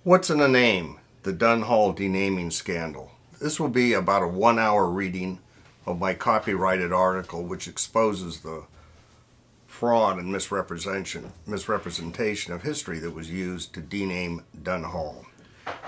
What's in a name? The Dunn Hall denaming scandal. This will be about a 1-hour reading of my copyrighted article, which exposes the fraud and misrepresentation of history that was used to dename Dunn Hall.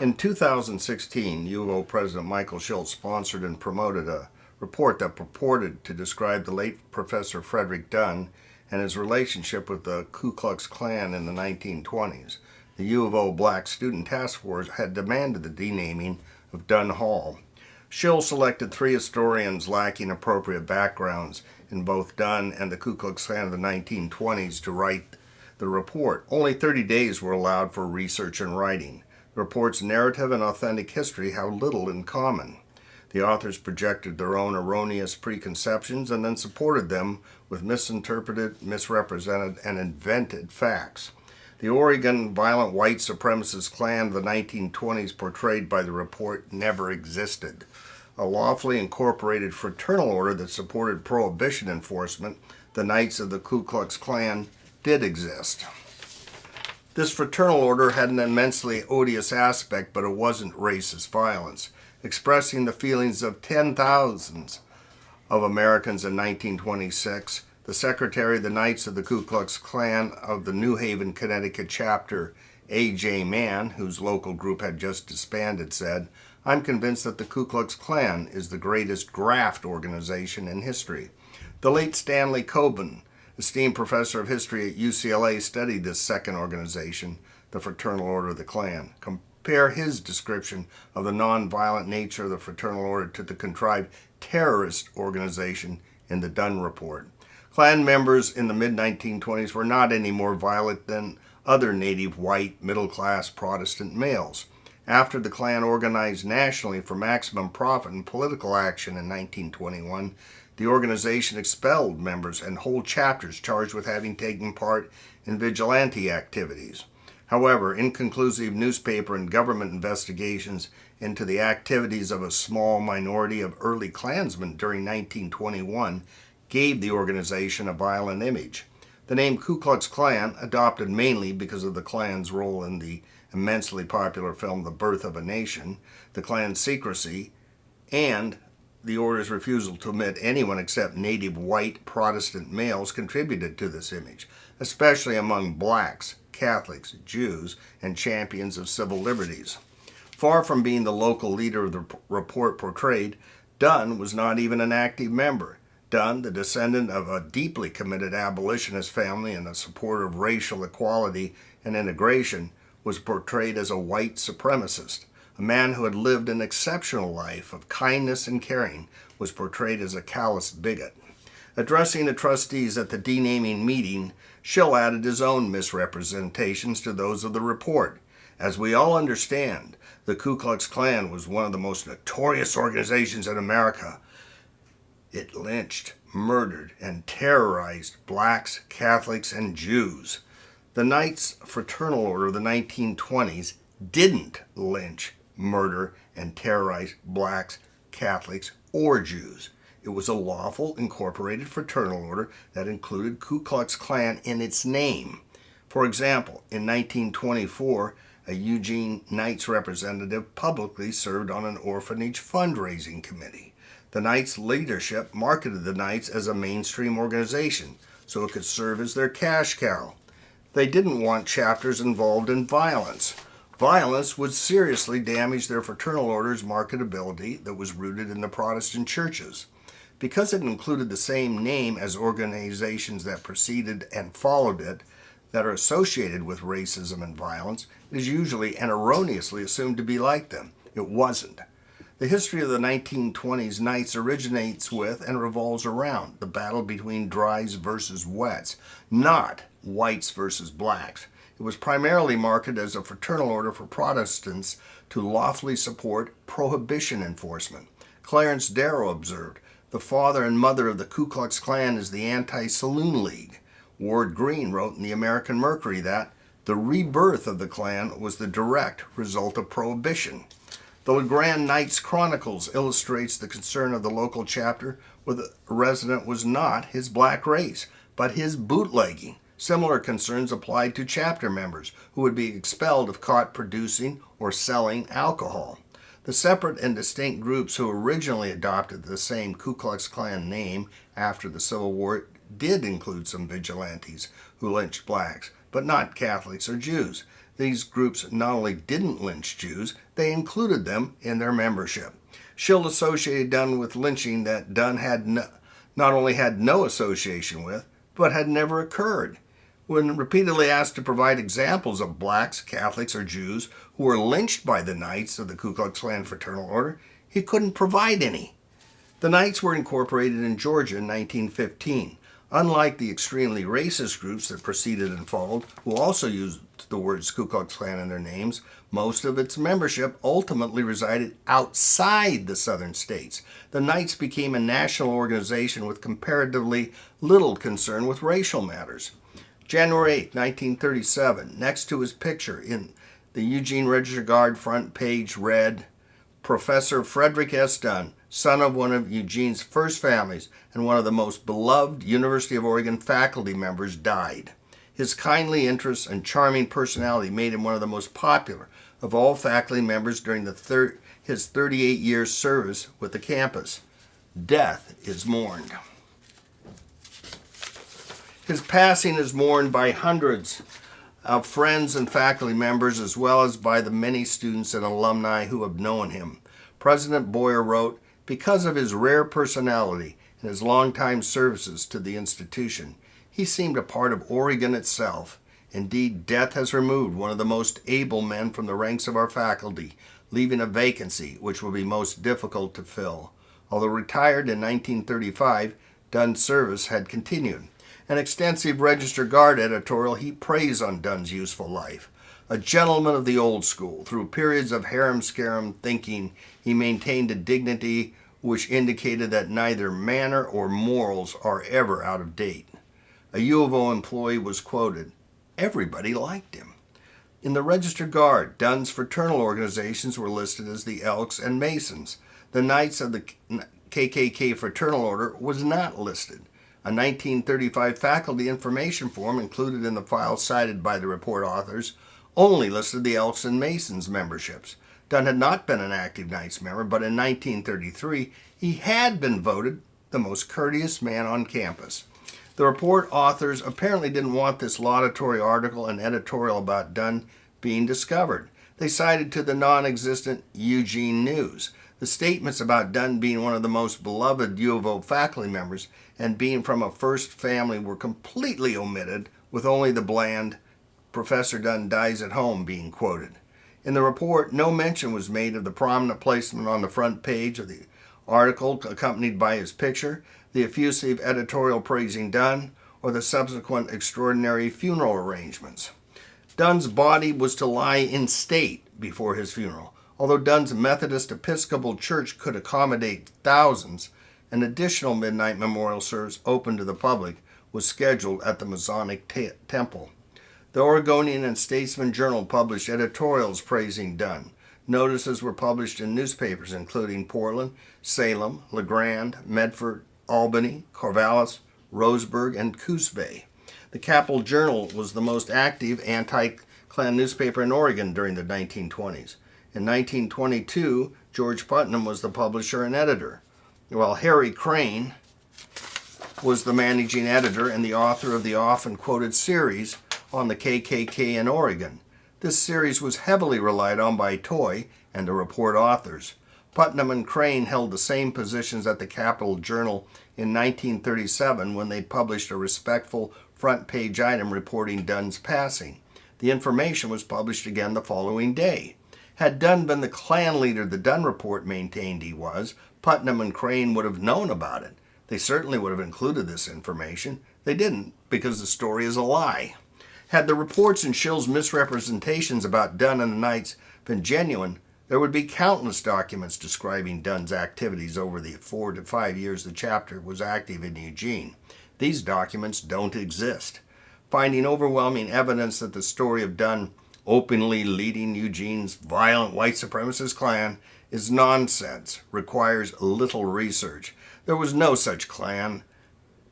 In 2016, UO President Michael Schill sponsored and promoted a report that purported to describe the late Professor Frederic Dunn and his relationship with the Ku Klux Klan in the 1920s. The U of O Black Student Task Force had demanded the denaming of Dunn Hall. Schill selected 3 historians lacking appropriate backgrounds in both Dunn and the Ku Klux Klan of the 1920s to write the report. Only 30 days were allowed for research and writing. The report's narrative and authentic history have little in common. The authors projected their own erroneous preconceptions and then supported them with misinterpreted, misrepresented, and invented facts. The Oregon violent white supremacist Klan of the 1920s portrayed by the report never existed. A lawfully incorporated fraternal order that supported Prohibition enforcement, the Knights of the Ku Klux Klan, did exist. This fraternal order had an immensely odious aspect, but it wasn't racist violence. Expressing the feelings of 10,000s of Americans in 1926, the Secretary of the Knights of the Ku Klux Klan of the New Haven, Connecticut chapter, A.J. Mann, whose local group had just disbanded, said, "I'm convinced that the Ku Klux Klan is the greatest graft organization in history." The late Stanley Coben, esteemed professor of history at UCLA, studied this second organization, the Fraternal Order of the Klan. Compare his description of the nonviolent nature of the Fraternal Order to the contrived terrorist organization in the Dunn Report. Klan members in the mid-1920s were not any more violent than other native white middle-class Protestant males. After the Klan organized nationally for maximum profit and political action in 1921, the organization expelled members and whole chapters charged with having taken part in vigilante activities. However, inconclusive newspaper and government investigations into the activities of a small minority of early Klansmen during 1921 gave the organization a violent image. The name Ku Klux Klan, adopted mainly because of the Klan's role in the immensely popular film The Birth of a Nation, the Klan's secrecy, and the order's refusal to admit anyone except native white Protestant males, contributed to this image, especially among blacks, Catholics, Jews, and champions of civil liberties. Far from being the local leader of the report portrayed, Dunn was not even an active member. Dunn, the descendant of a deeply committed abolitionist family and a supporter of racial equality and integration, was portrayed as a white supremacist. A man who had lived an exceptional life of kindness and caring was portrayed as a callous bigot. Addressing the trustees at the denaming meeting, Schill added his own misrepresentations to those of the report. As we all understand, the Ku Klux Klan was one of the most notorious organizations in America. It lynched, murdered, and terrorized blacks, Catholics, and Jews. The Knights Fraternal Order of the 1920s didn't lynch, murder, and terrorize blacks, Catholics, or Jews. It was a lawful, incorporated fraternal order that included Ku Klux Klan in its name. For example, in 1924, a Eugene Knights representative publicly served on an orphanage fundraising committee. The Knights leadership marketed the Knights as a mainstream organization so it could serve as their cash cow. They didn't want chapters involved in violence. Violence would seriously damage their fraternal order's marketability that was rooted in the Protestant churches. Because it included the same name as organizations that preceded and followed it that are associated with racism and violence, it is usually and erroneously assumed to be like them. It wasn't. The history of the 1920s Knights originates with and revolves around the battle between dries versus wets, not whites versus blacks. It was primarily marketed as a fraternal order for Protestants to lawfully support Prohibition enforcement. Clarence Darrow observed, "The father and mother of the Ku Klux Klan is the Anti-Saloon League." Ward Green wrote in the American Mercury that the rebirth of the Klan was the direct result of Prohibition. The LeGrand Knights Chronicles illustrates the concern of the local chapter where the resident was not his black race, but his bootlegging, Similar concerns applied to chapter members who would be expelled if caught producing or selling alcohol. The separate and distinct groups who originally adopted the same Ku Klux Klan name after the Civil War did include some vigilantes who lynched blacks, but not Catholics or Jews. These groups not only didn't lynch Jews, they included them in their membership. Schill associated Dunn with lynching that Dunn had not only had no association with, but had never occurred. When repeatedly asked to provide examples of blacks, Catholics, or Jews who were lynched by the Knights of the Ku Klux Klan Fraternal Order, he couldn't provide any. The Knights were incorporated in Georgia in 1915. Unlike the extremely racist groups that preceded and followed, who also used the words Ku Klux Klan in their names, most of its membership ultimately resided outside the southern states. The Knights became a national organization with comparatively little concern with racial matters. January 8, 1937, next to his picture in the Eugene Register-Guard front page read, Professor Frederic S. Dunn, son of one of Eugene's first families and one of the most beloved University of Oregon faculty members, died. His kindly interests and charming personality made him one of the most popular of all faculty members during his 38 years service with the campus. Death is mourned. His passing is mourned by hundreds of friends and faculty members, as well as by the many students and alumni who have known him. President Boyer wrote, because of his rare personality and his longtime services to the institution, he seemed a part of Oregon itself. Indeed, death has removed one of the most able men from the ranks of our faculty, leaving a vacancy which will be most difficult to fill. Although retired in 1935, Dunn's service had continued. An extensive Register-Guard editorial heaped praise on Dunn's useful life. A gentleman of the old school, through periods of harum-scarum thinking, he maintained a dignity which indicated that neither manner or morals are ever out of date. A U of O employee was quoted, everybody liked him. In the Register-Guard, Dunn's fraternal organizations were listed as the Elks and Masons. The Knights of the KKK Fraternal Order was not listed. A 1935 faculty information form included in the file cited by the report authors only listed the Elks and Masons memberships. Dunn had not been an active Knights member, but in 1933 he had been voted the most courteous man on campus. The report authors apparently didn't want this laudatory article and editorial about Dunn being discovered. They cited to the non-existent Eugene News. The statements about Dunn being one of the most beloved U of O faculty members and being from a first family were completely omitted, with only the bland, Professor Dunn dies at home being quoted. In the report, no mention was made of the prominent placement on the front page of the article accompanied by his picture, the effusive editorial praising Dunn, or the subsequent extraordinary funeral arrangements. Dunn's body was to lie in state before his funeral. Although Dunn's Methodist Episcopal Church could accommodate thousands, an additional midnight memorial service open to the public was scheduled at the Masonic Temple. The Oregonian and Statesman Journal published editorials praising Dunn. Notices were published in newspapers including Portland, Salem, LeGrand, Medford, Albany, Corvallis, Roseburg, and Coos Bay. The Capital Journal was the most active anti-Klan newspaper in Oregon during the 1920s. In 1922, George Putnam was the publisher and editor, while Harry Crane was the managing editor and the author of the often quoted series on the KKK in Oregon. This series was heavily relied on by Toy and the report authors. Putnam and Crane held the same positions at the Capital Journal in 1937 when they published a respectful front-page item reporting Dunn's passing. The information was published again the following day. Had Dunn been the Klan leader the Dunn report maintained he was, Putnam and Crane would have known about it. They certainly would have included this information. They didn't, because the story is a lie. Had the reports and Schill's misrepresentations about Dunn and the Knights been genuine, there would be countless documents describing Dunn's activities over the 4 to 5 years the chapter was active in Eugene. These documents don't exist. Finding overwhelming evidence that the story of Dunn openly leading Eugene's violent white supremacist Klan is nonsense requires little research. There was no such Klan.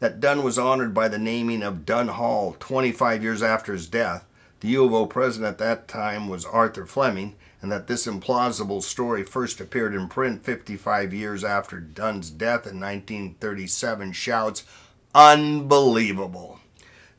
that Dunn was honored by the naming of Dunn Hall 25 years after his death. The U of O president at that time was Arthur Fleming, and that this implausible story first appeared in print 55 years after Dunn's death in 1937 shouts, unbelievable.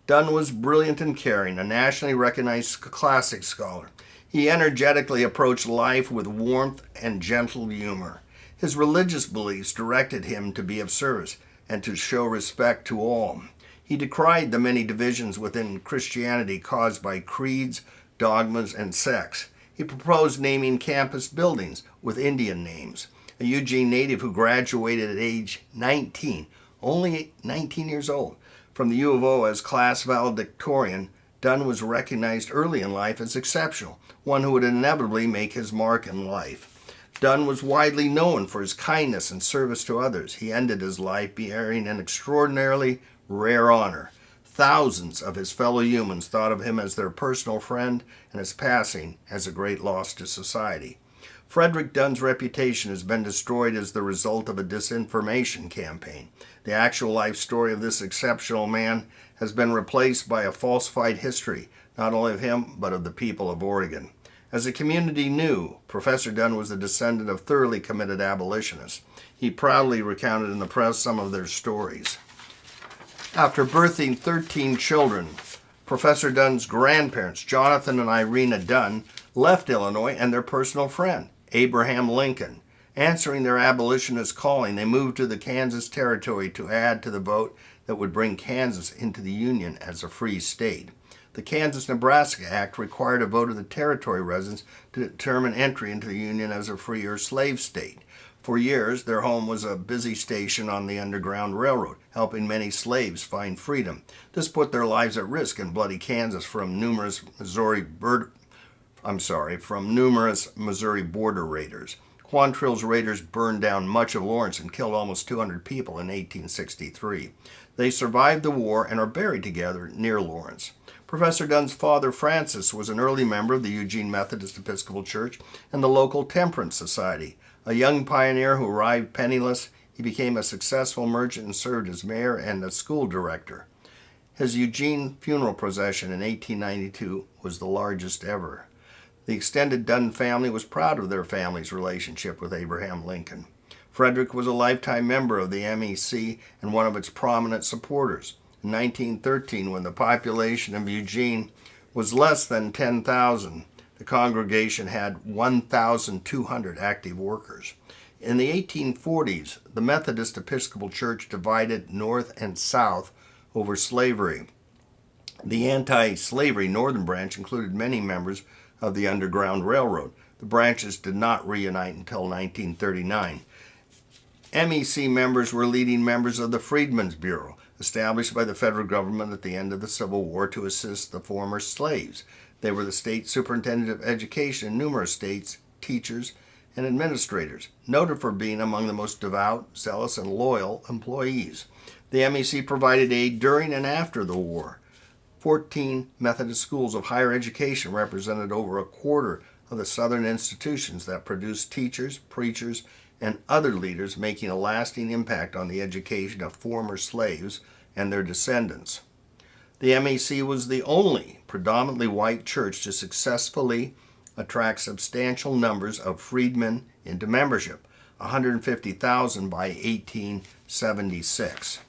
Dunn was brilliant and caring, a nationally recognized classic scholar. He energetically approached life with warmth and gentle humor. His religious beliefs directed him to be of service and to show respect to all. He decried the many divisions within Christianity caused by creeds, dogmas, and sects. He proposed naming campus buildings with Indian names. A Eugene native who graduated at age 19, only 19 years old, from the U of O as class valedictorian, Dunn was recognized early in life as exceptional, one who would inevitably make his mark in life. Dunn was widely known for his kindness and service to others. He ended his life bearing an extraordinarily rare honor. Thousands of his fellow humans thought of him as their personal friend, and his passing as a great loss to society. Frederic Dunn's reputation has been destroyed as the result of a disinformation campaign. The actual life story of this exceptional man has been replaced by a falsified history, not only of him, but of the people of Oregon. As the community knew, Professor Dunn was the descendant of thoroughly committed abolitionists. He proudly recounted in the press some of their stories. After birthing 13 children, Professor Dunn's grandparents, Jonathan and Irena Dunn, left Illinois and their personal friend, Abraham Lincoln. Answering their abolitionist calling, they moved to the Kansas Territory to add to the vote that would bring Kansas into the Union as a free state. The Kansas-Nebraska Act required a vote of the territory residents to determine entry into the Union as a free or slave state. For years, their home was a busy station on the Underground Railroad, helping many slaves find freedom. This put their lives at risk in bloody Kansas from numerous Missouri border raiders. Quantrill's raiders burned down much of Lawrence and killed almost 200 people in 1863. They survived the war and are buried together near Lawrence. Professor Dunn's father, Francis, was an early member of the Eugene Methodist Episcopal Church and the local Temperance Society. A young pioneer who arrived penniless, he became a successful merchant and served as mayor and a school director. His Eugene funeral procession in 1892 was the largest ever. The extended Dunn family was proud of their family's relationship with Abraham Lincoln. Frederic was a lifetime member of the MEC and one of its prominent supporters. In 1913, when the population of Eugene was less than 10,000, the congregation had 1,200 active workers. In the 1840s, the Methodist Episcopal Church divided North and South over slavery. The anti-slavery Northern branch included many members of the Underground Railroad. The branches did not reunite until 1939. MEC members were leading members of the Freedmen's Bureau, established by the federal government at the end of the Civil War to assist the former slaves. They were the state superintendent of education in numerous states, teachers, and administrators, noted for being among the most devout, zealous, and loyal employees. The MEC provided aid during and after the war. 14 Methodist schools of higher education represented over a quarter of the Southern institutions that produced teachers, preachers, and other leaders, making a lasting impact on the education of former slaves and their descendants. The MEC was the only predominantly white church to successfully attract substantial numbers of freedmen into membership, 150,000 by 1876.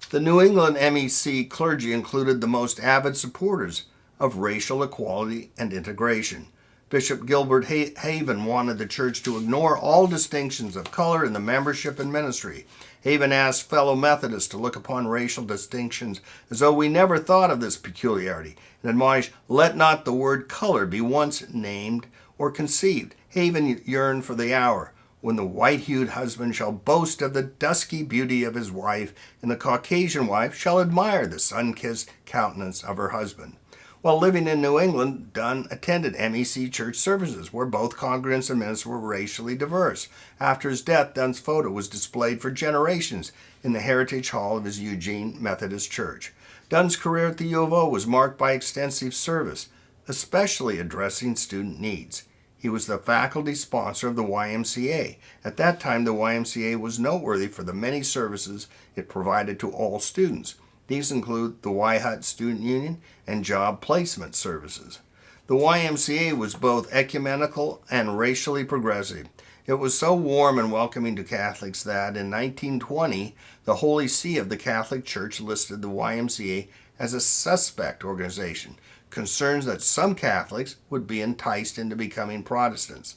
The New England MEC clergy included the most avid supporters of racial equality and integration. Bishop Gilbert Haven wanted the church to ignore all distinctions of color in the membership and ministry. Haven asked fellow Methodists to look upon racial distinctions as though we never thought of this peculiarity, and admonished, "Let not the word color be once named or conceived." Haven yearned for the hour when the white-hued husband shall boast of the dusky beauty of his wife, and the Caucasian wife shall admire the sun-kissed countenance of her husband. While living in New England, Dunn attended MEC church services where both congregants and ministers were racially diverse. After his death, Dunn's photo was displayed for generations in the Heritage Hall of his Eugene Methodist Church. Dunn's career at the U of O was marked by extensive service, especially addressing student needs. He was the faculty sponsor of the YMCA. At that time, the YMCA was noteworthy for the many services it provided to all students. These include the Y-Hut Student Union and job placement services. The YMCA was both ecumenical and racially progressive. It was so warm and welcoming to Catholics that in 1920, the Holy See of the Catholic Church listed the YMCA as a suspect organization, concerns that some Catholics would be enticed into becoming Protestants.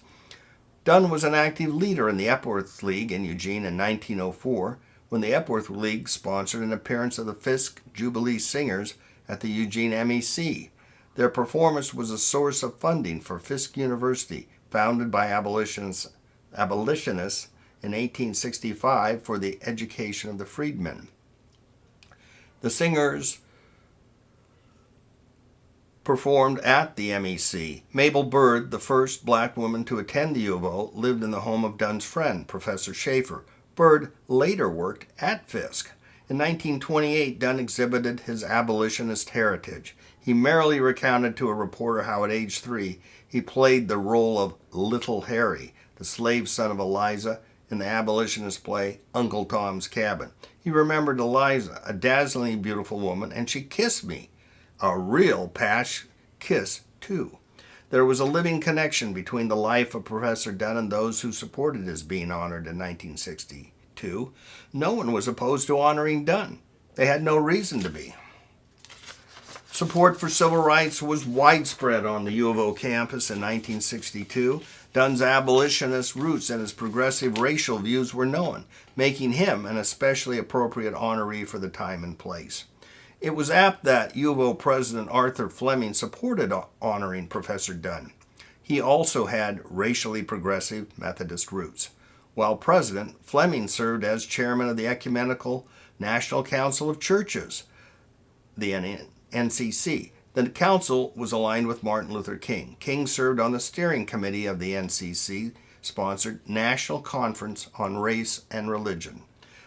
Dunn was an active leader in the Epworth League in Eugene in 1904, when the Epworth League sponsored an appearance of the Fisk Jubilee Singers at the Eugene MEC. Their performance was a source of funding for Fisk University, founded by abolitionists in 1865 for the education of the freedmen. The singers performed at the MEC. Mabel Bird, the first black woman to attend the U of O, lived in the home of Dunn's friend, Professor Schaefer. Bird later worked at Fisk. In 1928, Dunn exhibited his abolitionist heritage. He merrily recounted to a reporter how at age 3 he played the role of Little Harry, the slave son of Eliza, in the abolitionist play Uncle Tom's Cabin. He remembered Eliza, a dazzlingly beautiful woman, and she kissed me. A real pash kiss, too. There was a living connection between the life of Professor Dunn and those who supported his being honored in 1962. No one was opposed to honoring Dunn. They had no reason to be. Support for civil rights was widespread on the U of O campus in 1962. Dunn's abolitionist roots and his progressive racial views were known, making him an especially appropriate honoree for the time and place. It was apt that U of O President Arthur Fleming supported honoring Professor Dunn. He also had racially progressive Methodist roots. While president, Fleming served as chairman of the Ecumenical National Council of Churches, the NCC. The council was aligned with Martin Luther King. King served on the steering committee of the NCC-sponsored National Conference on Race and Religion.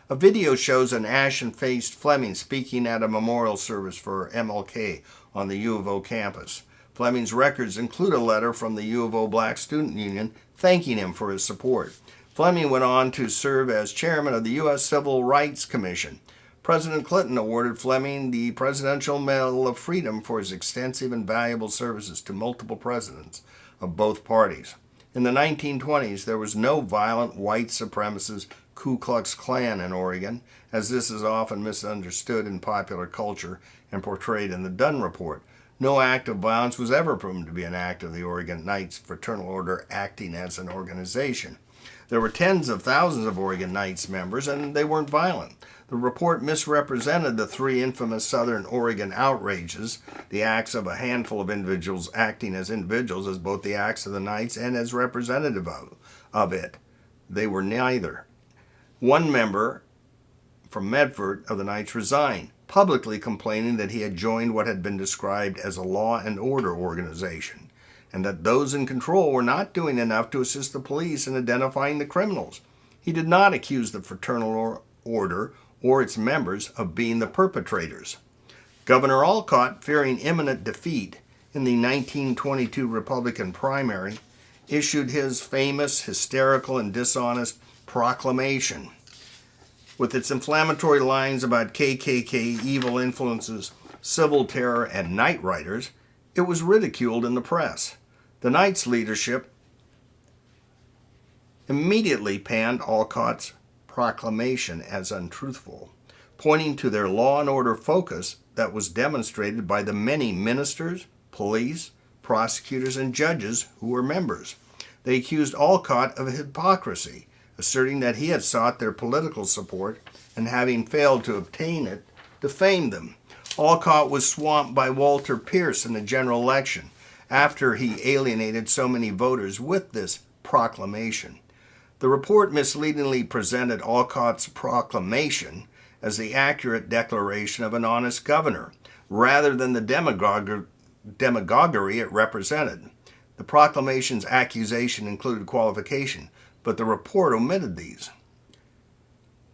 A video shows an ashen-faced Fleming speaking at a memorial service for MLK on the U of O campus. Fleming's records include a letter from the U of O Black Student Union thanking him for his support. Fleming went on to serve as chairman of the U.S. Civil Rights Commission. President Clinton awarded Fleming the Presidential Medal of Freedom for his extensive and valuable services to multiple presidents of both parties. In the 1920s, there was no violent white supremacist Ku Klux Klan in Oregon, as this is often misunderstood in popular culture and portrayed in the Dunn Report. No act of violence was ever proven to be an act of the Oregon Knights Fraternal Order acting as an organization. There were tens of thousands of Oregon Knights members, and they weren't violent. The report misrepresented the 3 infamous Southern Oregon outrages, the acts of a handful of individuals acting as individuals, as both the acts of the Knights and as representative of it. They were neither. One member from Medford of the Knights resigned, publicly complaining that he had joined what had been described as a law and order organization, and that those in control were not doing enough to assist the police in identifying the criminals. He did not accuse the Fraternal Order or its members of being the perpetrators. Governor Olcott, fearing imminent defeat in the 1922 Republican primary, issued his famous, hysterical, and dishonest proclamation. With its inflammatory lines about KKK, evil influences, civil terror, and night riders, it was ridiculed in the press. The Knights leadership immediately panned Olcott's proclamation as untruthful, pointing to their law and order focus that was demonstrated by the many ministers, police, prosecutors, and judges who were members. They accused Olcott of hypocrisy, asserting that he had sought their political support and, having failed to obtain it, defamed them. Olcott was swamped by Walter Pierce in the general election after he alienated so many voters with this proclamation. The report misleadingly presented Olcott's proclamation as the accurate declaration of an honest governor, rather than the demagoguery it represented. The proclamation's accusation included qualification, but the report omitted these.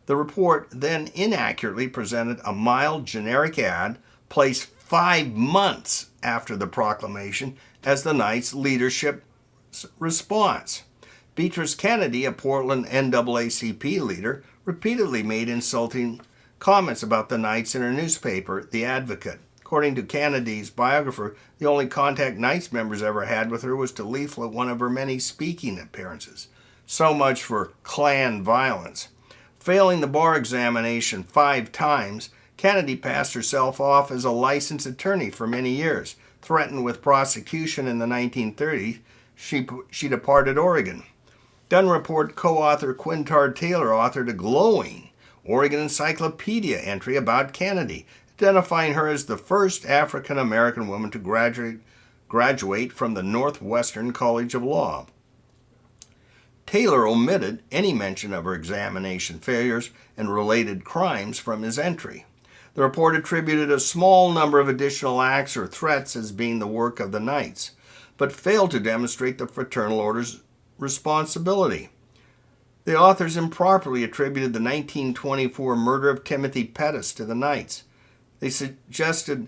The report then inaccurately presented a mild, generic ad placed 5 months after the proclamation as the Knights' leadership response. Beatrice Kennedy, a Portland NAACP leader, repeatedly made insulting comments about the Knights in her newspaper, The Advocate. According to Kennedy's biographer, the only contact Knights members ever had with her was to leaflet one of her many speaking appearances. So much for Klan violence. Failing the bar examination 5 times, Kennedy passed herself off as a licensed attorney for many years. Threatened with prosecution in the 1930s, she departed Oregon. Dunn Report co-author Quintard Taylor authored a glowing Oregon Encyclopedia entry about Kennedy, identifying her as the first African-American woman to graduate from the Northwestern College of Law. Taylor omitted any mention of her examination failures and related crimes from his entry. The report attributed a small number of additional acts or threats as being the work of the Knights, but failed to demonstrate the Fraternal Order's responsibility. The authors improperly attributed the 1924 murder of Timothy Pettus to the Knights. They suggested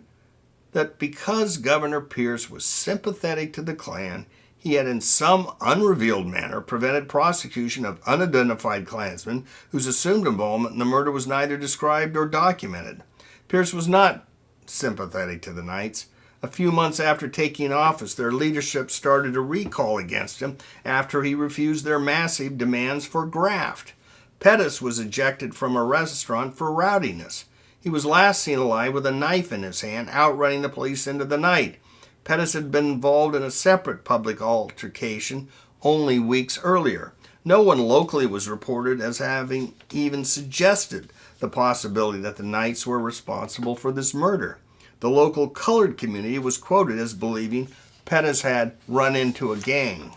that because Governor Pierce was sympathetic to the Klan, he had in some unrevealed manner prevented prosecution of unidentified Klansmen whose assumed involvement in the murder was neither described or documented. Pierce was not sympathetic to the Knights. A few months after taking office, their leadership started a recall against him after he refused their massive demands for graft. Pettus was ejected from a restaurant for rowdiness. He was last seen alive with a knife in his hand, outrunning the police into the night. Pettus had been involved in a separate public altercation only weeks earlier. No one locally was reported as having even suggested the possibility that the Knights were responsible for this murder. The local colored community was quoted as believing Pettus had run into a gang.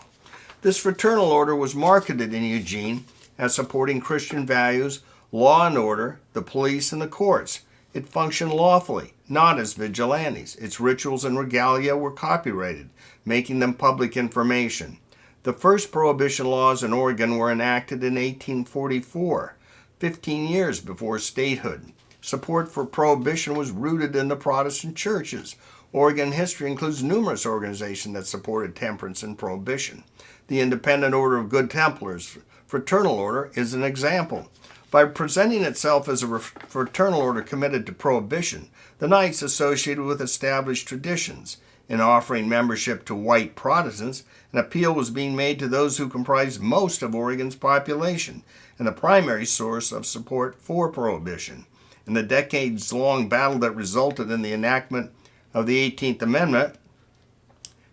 This fraternal order was marketed in Eugene as supporting Christian values, law and order, the police, and the courts. It functioned lawfully, not as vigilantes. Its rituals and regalia were copyrighted, making them public information. The first prohibition laws in Oregon were enacted in 1844, 15 years before statehood. Support for prohibition was rooted in the Protestant churches. Oregon history includes numerous organizations that supported temperance and prohibition. The Independent Order of Good Templars, Fraternal Order, is an example. By presenting itself as a fraternal order committed to prohibition, the Knights associated with established traditions. In offering membership to white Protestants, an appeal was being made to those who comprised most of Oregon's population and the primary source of support for prohibition. In the decades-long battle that resulted in the enactment of the 18th Amendment,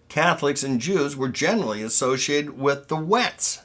Catholics and Jews were generally associated with the Wets.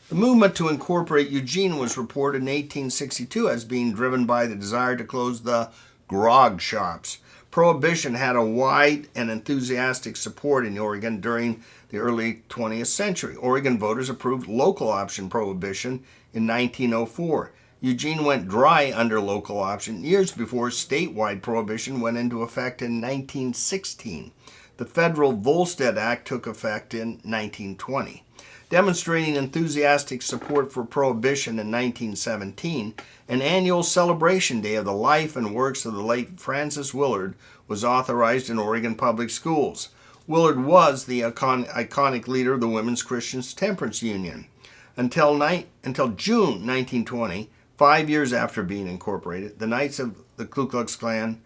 The movement to incorporate Eugene was reported in 1862 as being driven by the desire to close the grog shops. Prohibition had a wide and enthusiastic support in Oregon during the early 20th century. Oregon voters approved local option prohibition in 1904. Eugene went dry under local option years before statewide prohibition went into effect in 1916. The federal Volstead Act took effect in 1920. Demonstrating enthusiastic support for prohibition in 1917, an annual celebration day of the life and works of the late Francis Willard was authorized in Oregon public schools. Willard was the iconic leader of the Women's Christian Temperance Union. Until June 1920, 5 years after being incorporated, the Knights of the Ku Klux Klan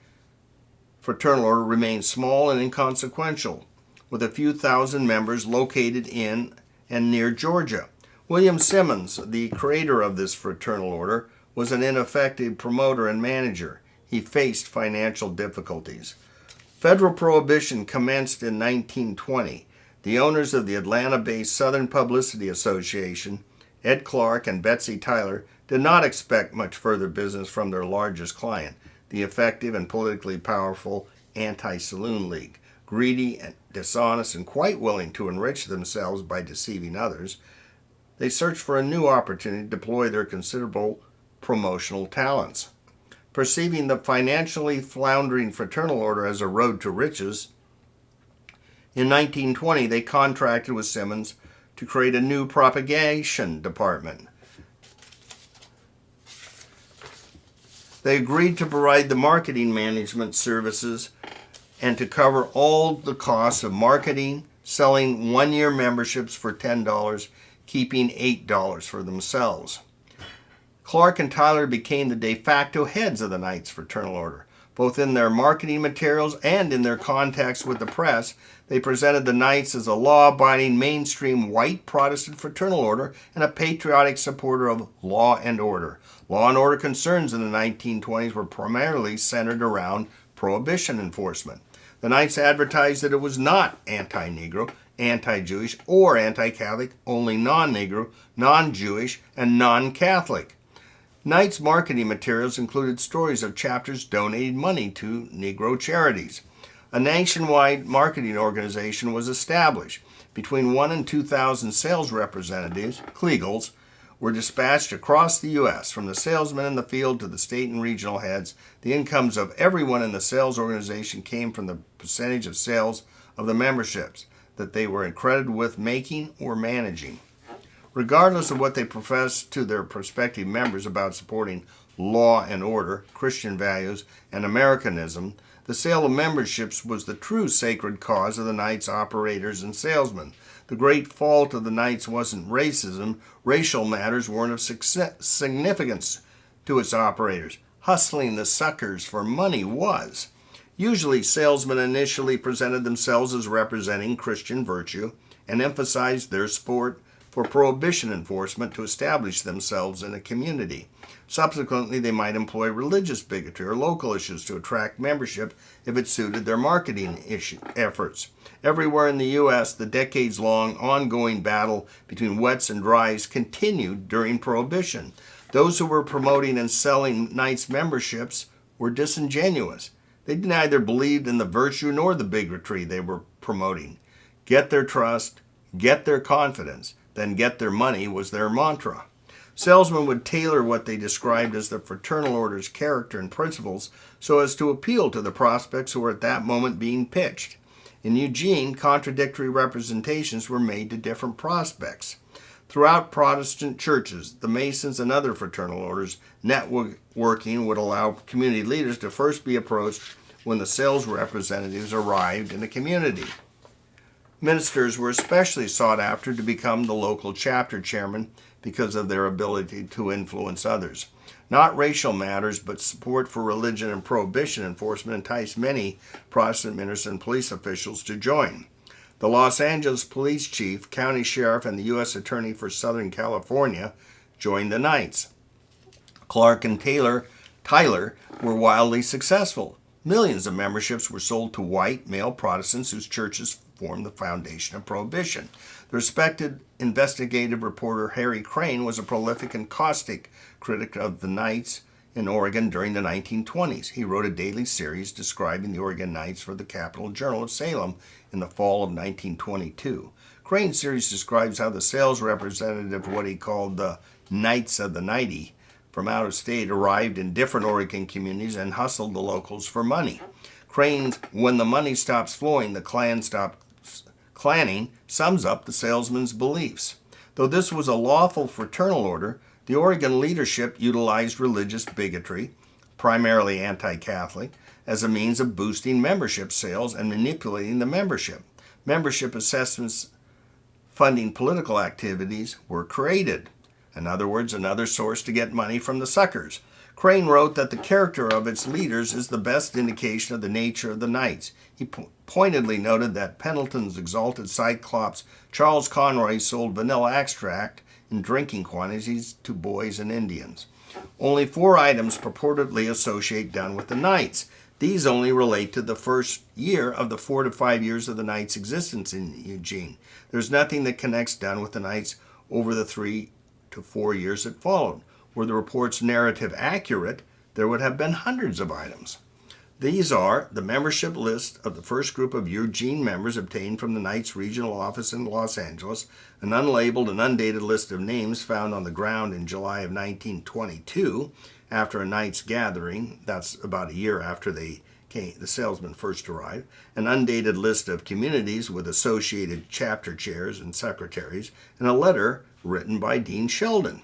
Fraternal Order remained small and inconsequential, with a few thousand members located in and near Georgia. William Simmons, the creator of this fraternal order, was an ineffective promoter and manager. He faced financial difficulties. Federal prohibition commenced in 1920. The owners of the Atlanta-based Southern Publicity Association, Ed Clark and Betsy Tyler, did not expect much further business from their largest client, the effective and politically powerful Anti-Saloon League. Greedy and dishonest and quite willing to enrich themselves by deceiving others, they searched for a new opportunity to deploy their considerable promotional talents. Perceiving the financially floundering fraternal order as a road to riches, in 1920 they contracted with Simmons to create a new propagation department. They agreed to provide the marketing management services and to cover all the costs of marketing, selling one-year memberships for $10, keeping $8 for themselves. Clark and Tyler became the de facto heads of the Knights Fraternal Order. Both in their marketing materials and in their contacts with the press, they presented the Knights as a law-abiding, mainstream white Protestant fraternal order and a patriotic supporter of law and order. Law and order concerns in the 1920s were primarily centered around Prohibition enforcement. The Knights advertised that it was not anti-Negro, anti-Jewish, or anti-Catholic, only non-Negro, non-Jewish, and non-Catholic. Knights' marketing materials included stories of chapters donating money to Negro charities. A nationwide marketing organization was established. Between 1 and 2,000 sales representatives, Klegels, were dispatched across the U.S. From the salesmen in the field to the state and regional heads. The incomes of everyone in the sales organization came from the percentage of sales of the memberships that they were accredited with making or managing. Regardless of what they professed to their prospective members about supporting law and order, Christian values, and Americanism, the sale of memberships was the true sacred cause of the Knights operators and salesmen. The great fault of the Knights wasn't racism. Racial matters weren't of significance to its operators. Hustling the suckers for money was. Usually, salesmen initially presented themselves as representing Christian virtue and emphasized their support for Prohibition enforcement to establish themselves in a community. Subsequently, they might employ religious bigotry or local issues to attract membership if it suited their marketing efforts. Everywhere in the U.S., the decades-long ongoing battle between wets and dries continued during Prohibition. Those who were promoting and selling Knights memberships were disingenuous. They neither believed in the virtue nor the bigotry they were promoting. Get their trust, get their confidence, then get their money was their mantra. Salesmen would tailor what they described as the fraternal order's character and principles so as to appeal to the prospects who were at that moment being pitched. In Eugene, contradictory representations were made to different prospects. Throughout Protestant churches, the Masons and other fraternal orders, networking would allow community leaders to first be approached when the sales representatives arrived in the community. Ministers were especially sought after to become the local chapter chairman because of their ability to influence others. Not racial matters, but support for religion and Prohibition enforcement enticed many Protestant ministers and police officials to join. The Los Angeles police chief, county sheriff, and the U.S. attorney for Southern California joined the Knights. Clark and Tyler were wildly successful. Millions of memberships were sold to white male Protestants whose churches formed the foundation of Prohibition. The respected investigative reporter Harry Crane was a prolific and caustic critic of the Knights in Oregon during the 1920s. He wrote a daily series describing the Oregon Knights for the Capital Journal of Salem in the fall of 1922. Crane's series describes how the sales representative of what he called the Knights of the Nighty from out of state arrived in different Oregon communities and hustled the locals for money. Crane's "When the Money Stops Flowing, the Klan Stops Clanning" sums up the salesman's beliefs. Though this was a lawful fraternal order, the Oregon leadership utilized religious bigotry, primarily anti-Catholic, as a means of boosting membership sales and manipulating the membership. Membership assessments funding political activities were created. In other words, another source to get money from the suckers. Crane wrote that the character of its leaders is the best indication of the nature of the Knights. He pointedly noted that Pendleton's exalted Cyclops Charles Conroy sold vanilla extract in drinking quantities to boys and Indians. Only 4 items purportedly associate Dunn with the Knights. These only relate to the first year of the 4 to 5 years of the Knights' existence in Eugene. There's nothing that connects Dunn with the Knights over the 3 to 4 years that followed. Were the report's narrative accurate, there would have been hundreds of items. These are the membership list of the first group of Eugene members obtained from the Knights regional office in Los Angeles, an unlabeled and undated list of names found on the ground in July of 1922 after a Knights gathering, that's about a year after the salesman first arrived, an undated list of communities with associated chapter chairs and secretaries, and a letter written by Dean Sheldon.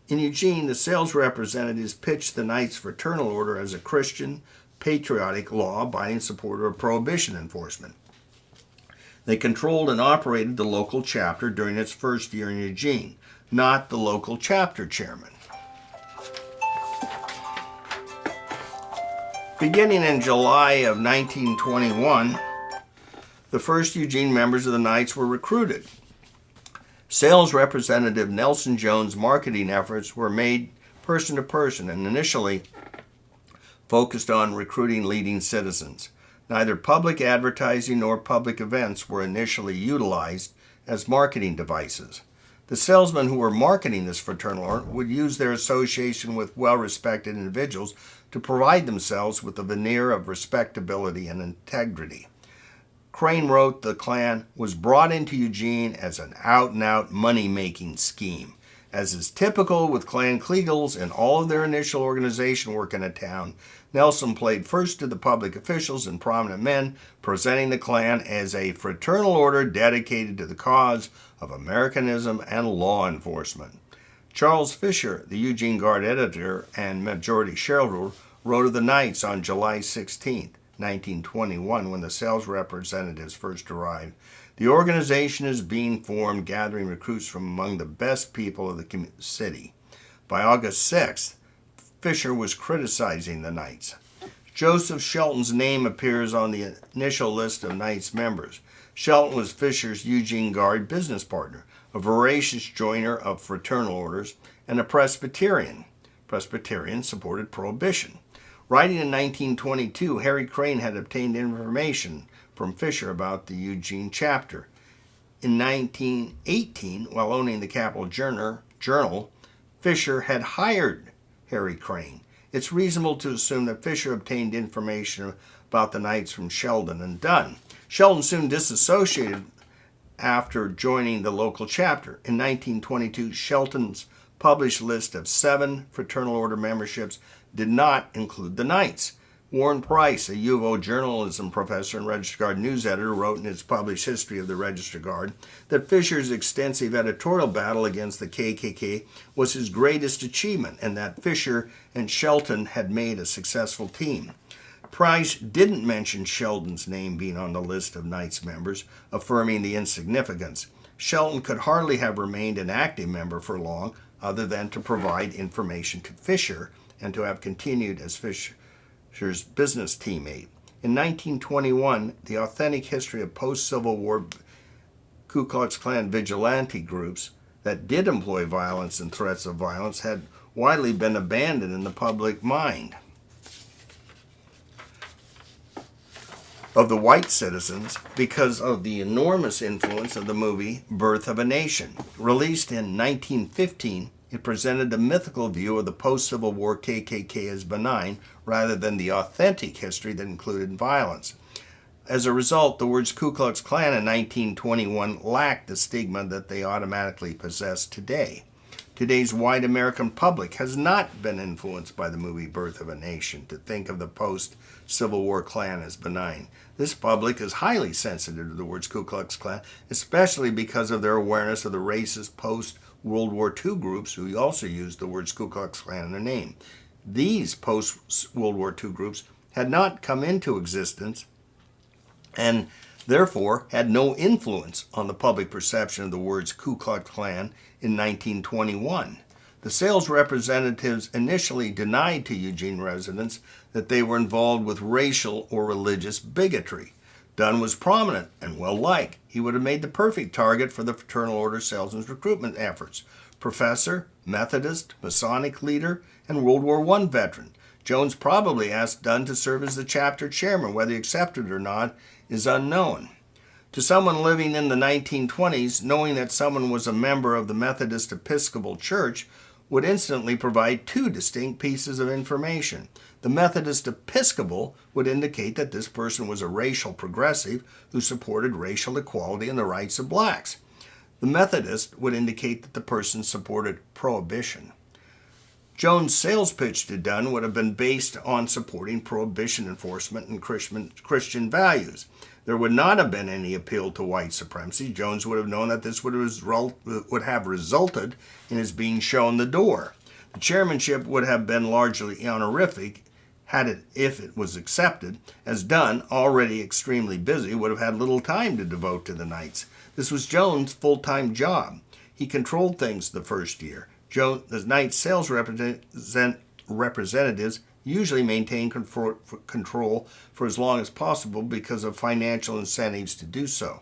In Eugene, the sales representatives pitched the Knights Fraternal Order as a Christian, patriotic, law-abiding supporter of Prohibition enforcement. They controlled and operated the local chapter during its first year in Eugene, not the local chapter chairman. Beginning in July of 1921, the first Eugene members of the Knights were recruited. Sales representative Nelson Jones' marketing efforts were made person to person and initially focused on recruiting leading citizens. Neither public advertising nor public events were initially utilized as marketing devices. The salesmen who were marketing this fraternal order would use their association with well-respected individuals to provide themselves with a veneer of respectability and integrity. Crane wrote the Klan was brought into Eugene as an out-and-out money-making scheme. As is typical with Klan Kliegels in all of their initial organization work in a town, Nelson played first to the public officials and prominent men, presenting the Klan as a fraternal order dedicated to the cause of Americanism and law enforcement. Charles Fisher, the Eugene Guard editor and majority shareholder, wrote of the Knights on July 16, 1921, when the sales representatives first arrived. The organization is being formed, gathering recruits from among the best people of the city. By August 6th, Fisher was criticizing the Knights. Joseph Shelton's name appears on the initial list of Knights members. Shelton was Fisher's Eugene Guard business partner, a voracious joiner of fraternal orders, and a Presbyterian. Presbyterians supported Prohibition. Writing in 1922, Harry Crane had obtained information from Fisher about the Eugene chapter. In 1918, while owning the Capital Journal, Fisher had hired Harry Crane. It's reasonable to assume that Fisher obtained information about the Knights from Sheldon and Dunn. Sheldon soon disassociated after joining the local chapter. In 1922, Sheldon's published list of 7 fraternal order memberships did not include the Knights. Warren Price, a UO journalism professor and Register Guard news editor, wrote in his published history of the Register Guard that Fisher's extensive editorial battle against the KKK was his greatest achievement and that Fisher and Shelton had made a successful team. Price didn't mention Sheldon's name being on the list of Knights members, affirming the insignificance. Shelton could hardly have remained an active member for long, other than to provide information to Fisher and to have continued as Fisher's business teammate. In 1921, the authentic history of post-Civil War Ku Klux Klan vigilante groups that did employ violence and threats of violence had widely been abandoned in the public mind of the white citizens because of the enormous influence of the movie Birth of a Nation. Released in 1915, it presented a mythical view of the post-Civil War KKK as benign rather than the authentic history that included violence. As a result, the words Ku Klux Klan in 1921 lacked the stigma that they automatically possess today. Today's white American public has not been influenced by the movie Birth of a Nation to think of the post-Civil War Klan as benign. This public is highly sensitive to the words Ku Klux Klan, especially because of their awareness of the racist post-World War II groups who also used the words Ku Klux Klan in their name. These post-World War II groups had not come into existence and therefore had no influence on the public perception of the words Ku Klux Klan in 1921. The sales representatives initially denied to Eugene residents that they were involved with racial or religious bigotry. Dunn was prominent and well-liked. He would have made the perfect target for the fraternal order salesman's recruitment efforts. Professor, Methodist, Masonic leader, and World War I veteran. Jones probably asked Dunn to serve as the chapter chairman. Whether he accepted or not is unknown. To someone living in the 1920s, knowing that someone was a member of the Methodist Episcopal Church would instantly provide 2 distinct pieces of information. The Methodist Episcopal would indicate that this person was a racial progressive who supported racial equality and the rights of blacks. The Methodist would indicate that the person supported Prohibition. Jones' sales pitch to Dunn would have been based on supporting Prohibition enforcement and Christian values. There would not have been any appeal to white supremacy. Jones would have known that this would have resulted in his being shown the door. The chairmanship would have been largely honorific if it was accepted, as Dunn, already extremely busy, would have had little time to devote to the Knights. This was Jones' full-time job. He controlled things the first year. The Knights' sales representatives usually maintained control for as long as possible because of financial incentives to do so.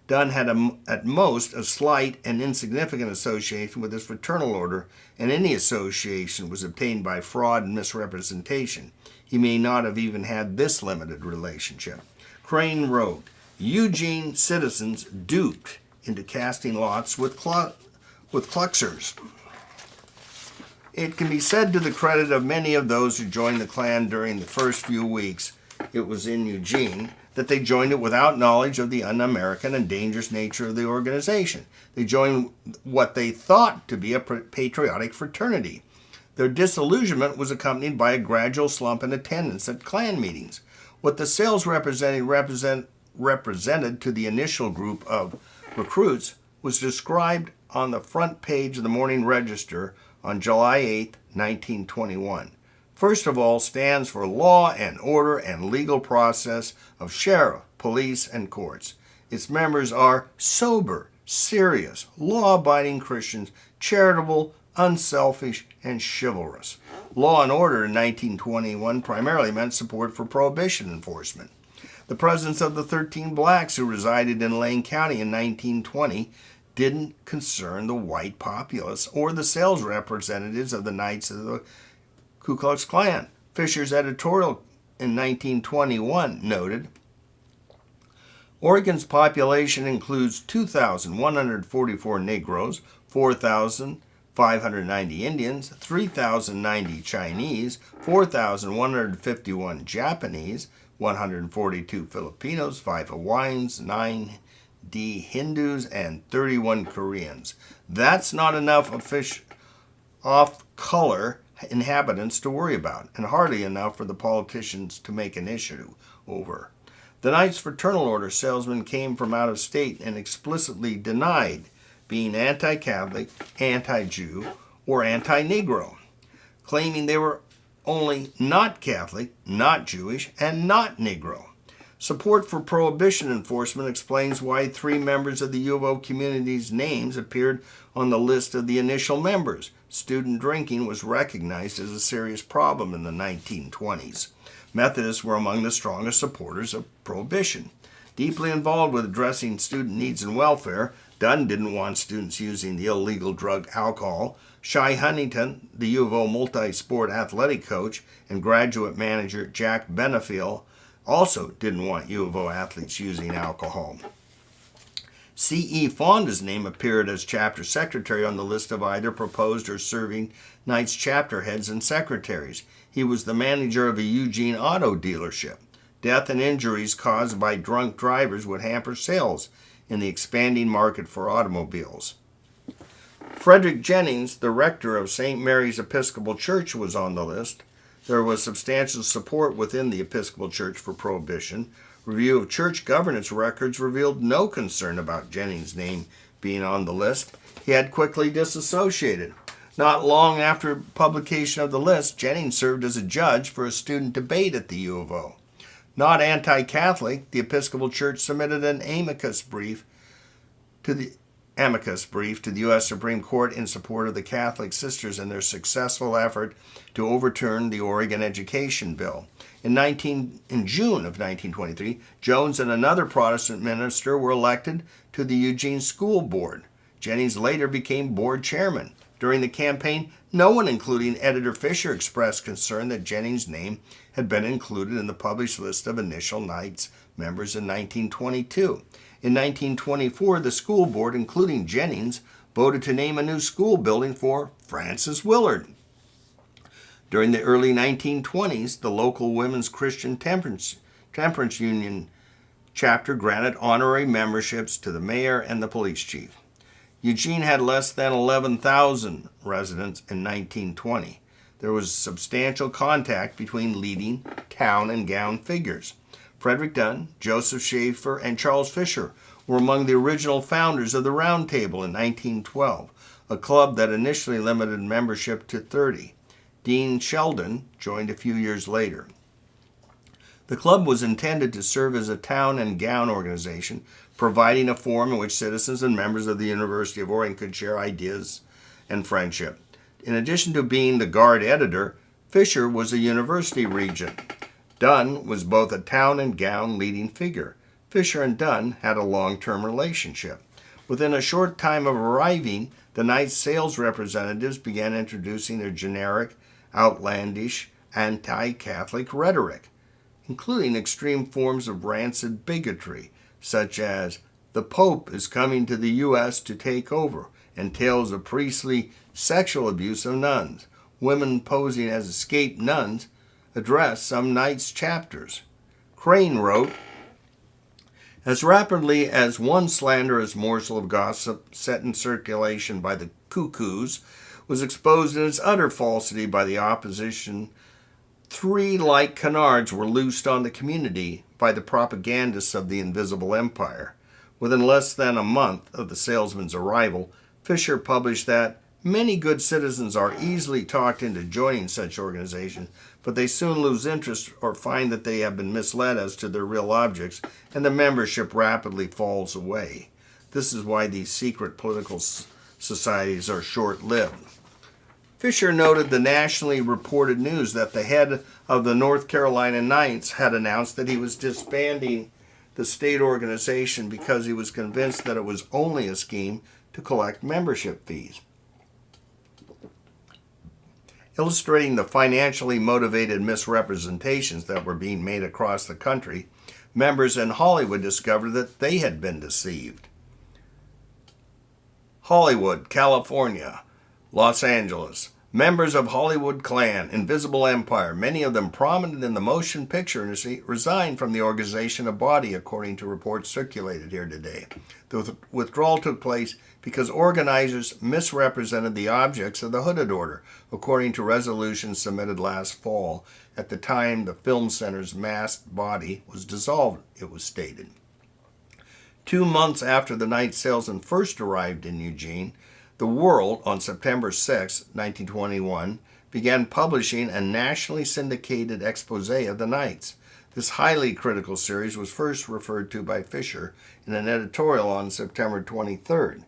Dunn had at most a slight and insignificant association with his fraternal order, and any association was obtained by fraud and misrepresentation. He may not have even had this limited relationship. Crane wrote, Eugene citizens duped into casting lots with Kluxers. It can be said to the credit of many of those who joined the Klan during the first few weeks it was in Eugene that they joined it without knowledge of the un-American and dangerous nature of the organization. They joined what they thought to be a patriotic fraternity. Their disillusionment was accompanied by a gradual slump in attendance at Klan meetings. What the sales represented to the initial group of recruits was described on the front page of the Morning Register on July 8, 1921. First of all, stands for law and order and legal process of sheriff, police, and courts. Its members are sober, serious, law-abiding Christians, charitable, unselfish, and chivalrous. Law and order in 1921 primarily meant support for Prohibition enforcement. The presence of the 13 blacks who resided in Lane County in 1920 didn't concern the white populace or the sales representatives of the Knights of the Ku Klux Klan. Fisher's editorial in 1921 noted, Oregon's population includes 2,144 Negroes, 4,590 Indians, 3,090 Chinese, 4,151 Japanese, 142 Filipinos, 5 Hawaiians, 90 Hindus, and 31 Koreans. That's not enough off-color inhabitants to worry about, and hardly enough for the politicians to make an issue over. The Knights Fraternal Order salesmen came from out of state and explicitly denied being anti-Catholic, anti-Jew, or anti-Negro, claiming they were only not Catholic, not Jewish, and not Negro. Support for Prohibition enforcement explains why 3 members of the U of O community's names appeared on the list of the initial members. Student drinking was recognized as a serious problem in the 1920s. Methodists were among the strongest supporters of Prohibition. Deeply involved with addressing student needs and welfare, Dunn didn't want students using the illegal drug alcohol. Shy Huntington, the U of O multi-sport athletic coach and graduate manager Jack Benefiel, also didn't want U of O athletes using alcohol. C.E. Fonda's name appeared as chapter secretary on the list of either proposed or serving Knights chapter heads and secretaries. He was the manager of a Eugene auto dealership. Death and injuries caused by drunk drivers would hamper sales in the expanding market for automobiles. Frederic Jennings, the rector of St. Mary's Episcopal Church, was on the list. There was substantial support within the Episcopal Church for Prohibition. Review of church governance records revealed no concern about Jennings' name being on the list. He had quickly disassociated. Not long after publication of the list, Jennings served as a judge for a student debate at the U of O. Not anti-Catholic, the Episcopal Church submitted an amicus brief to the U.S. Supreme Court in support of the Catholic sisters in their successful effort to overturn the Oregon Education Bill. In June of 1923, Jones and another Protestant minister were elected to the Eugene School Board. Jennings later became board chairman. During the campaign, no one, including editor Fisher, expressed concern that Jennings' name had been included in the published list of initial Knights members in 1922. In 1924, the school board, including Jennings, voted to name a new school building for Francis Willard. During the early 1920s, the local Women's Christian Temperance Union chapter granted honorary memberships to the mayor and the police chief. Eugene had less than 11,000 residents in 1920. There was substantial contact between leading town and gown figures. Frederic Dunn, Joseph Schaefer, and Charles Fisher were among the original founders of the Round Table in 1912, a club that initially limited membership to 30. Dean Sheldon joined a few years later. The club was intended to serve as a town and gown organization, providing a forum in which citizens and members of the University of Oregon could share ideas and friendship. In addition to being the guard editor, Fisher was a university regent. Dunn was both a town and gown leading figure. Fisher and Dunn had a long-term relationship. Within a short time of arriving, the Knights sales representatives began introducing their generic, outlandish, anti-Catholic rhetoric, including extreme forms of rancid bigotry, such as "the Pope is coming to the U.S. to take over," and tales of priestly sexual abuse of nuns. Women posing as escaped nuns addressed some Knights chapters. Crane wrote, "As rapidly as one slanderous morsel of gossip set in circulation by the cuckoos was exposed in its utter falsity by the opposition, 3 like canards were loosed on the community by the propagandists of the Invisible Empire." Within less than a month of the salesman's arrival, Fisher published that many good citizens are easily talked into joining such organizations, but they soon lose interest or find that they have been misled as to their real objects, and the membership rapidly falls away. This is why these secret political societies are short-lived. Fisher noted the nationally reported news that the head of the North Carolina Knights had announced that he was disbanding the state organization because he was convinced that it was only a scheme to collect membership fees. Illustrating the financially motivated misrepresentations that were being made across the country, members in Hollywood discovered that they had been deceived. Hollywood, California, Los Angeles. Members of Hollywood Klan, Invisible Empire, many of them prominent in the motion picture industry, resigned from the organization of body, according to reports circulated here today. The withdrawal took place because organizers misrepresented the objects of the Hooded Order, according to resolutions submitted last fall. At the time the Film Center's masked body was dissolved, it was stated. 2 months after the Knight salesman first arrived in Eugene, The World, on September 6, 1921, began publishing a nationally syndicated expose of the Knights. This highly critical series was first referred to by Fisher in an editorial on September 23rd.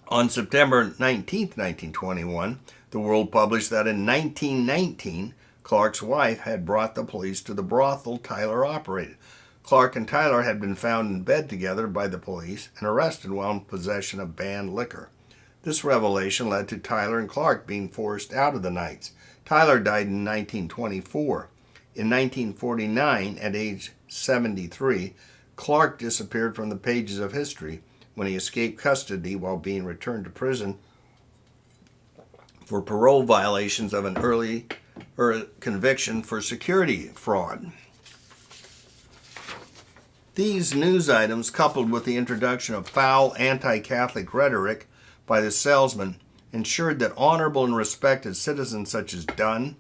On September 19, 1921, The World published that in 1919, Clark's wife had brought the police to the brothel Tyler operated. Clark and Tyler had been found in bed together by the police and arrested while in possession of banned liquor. This revelation led to Tyler and Clark being forced out of the Knights. Tyler died in 1924. In 1949, at age 73, Clark disappeared from the pages of history when he escaped custody while being returned to prison for parole violations of an early conviction for security fraud. These news items, coupled with the introduction of foul anti-Catholic rhetoric by the salesman, ensured that honorable and respected citizens such as Dunn,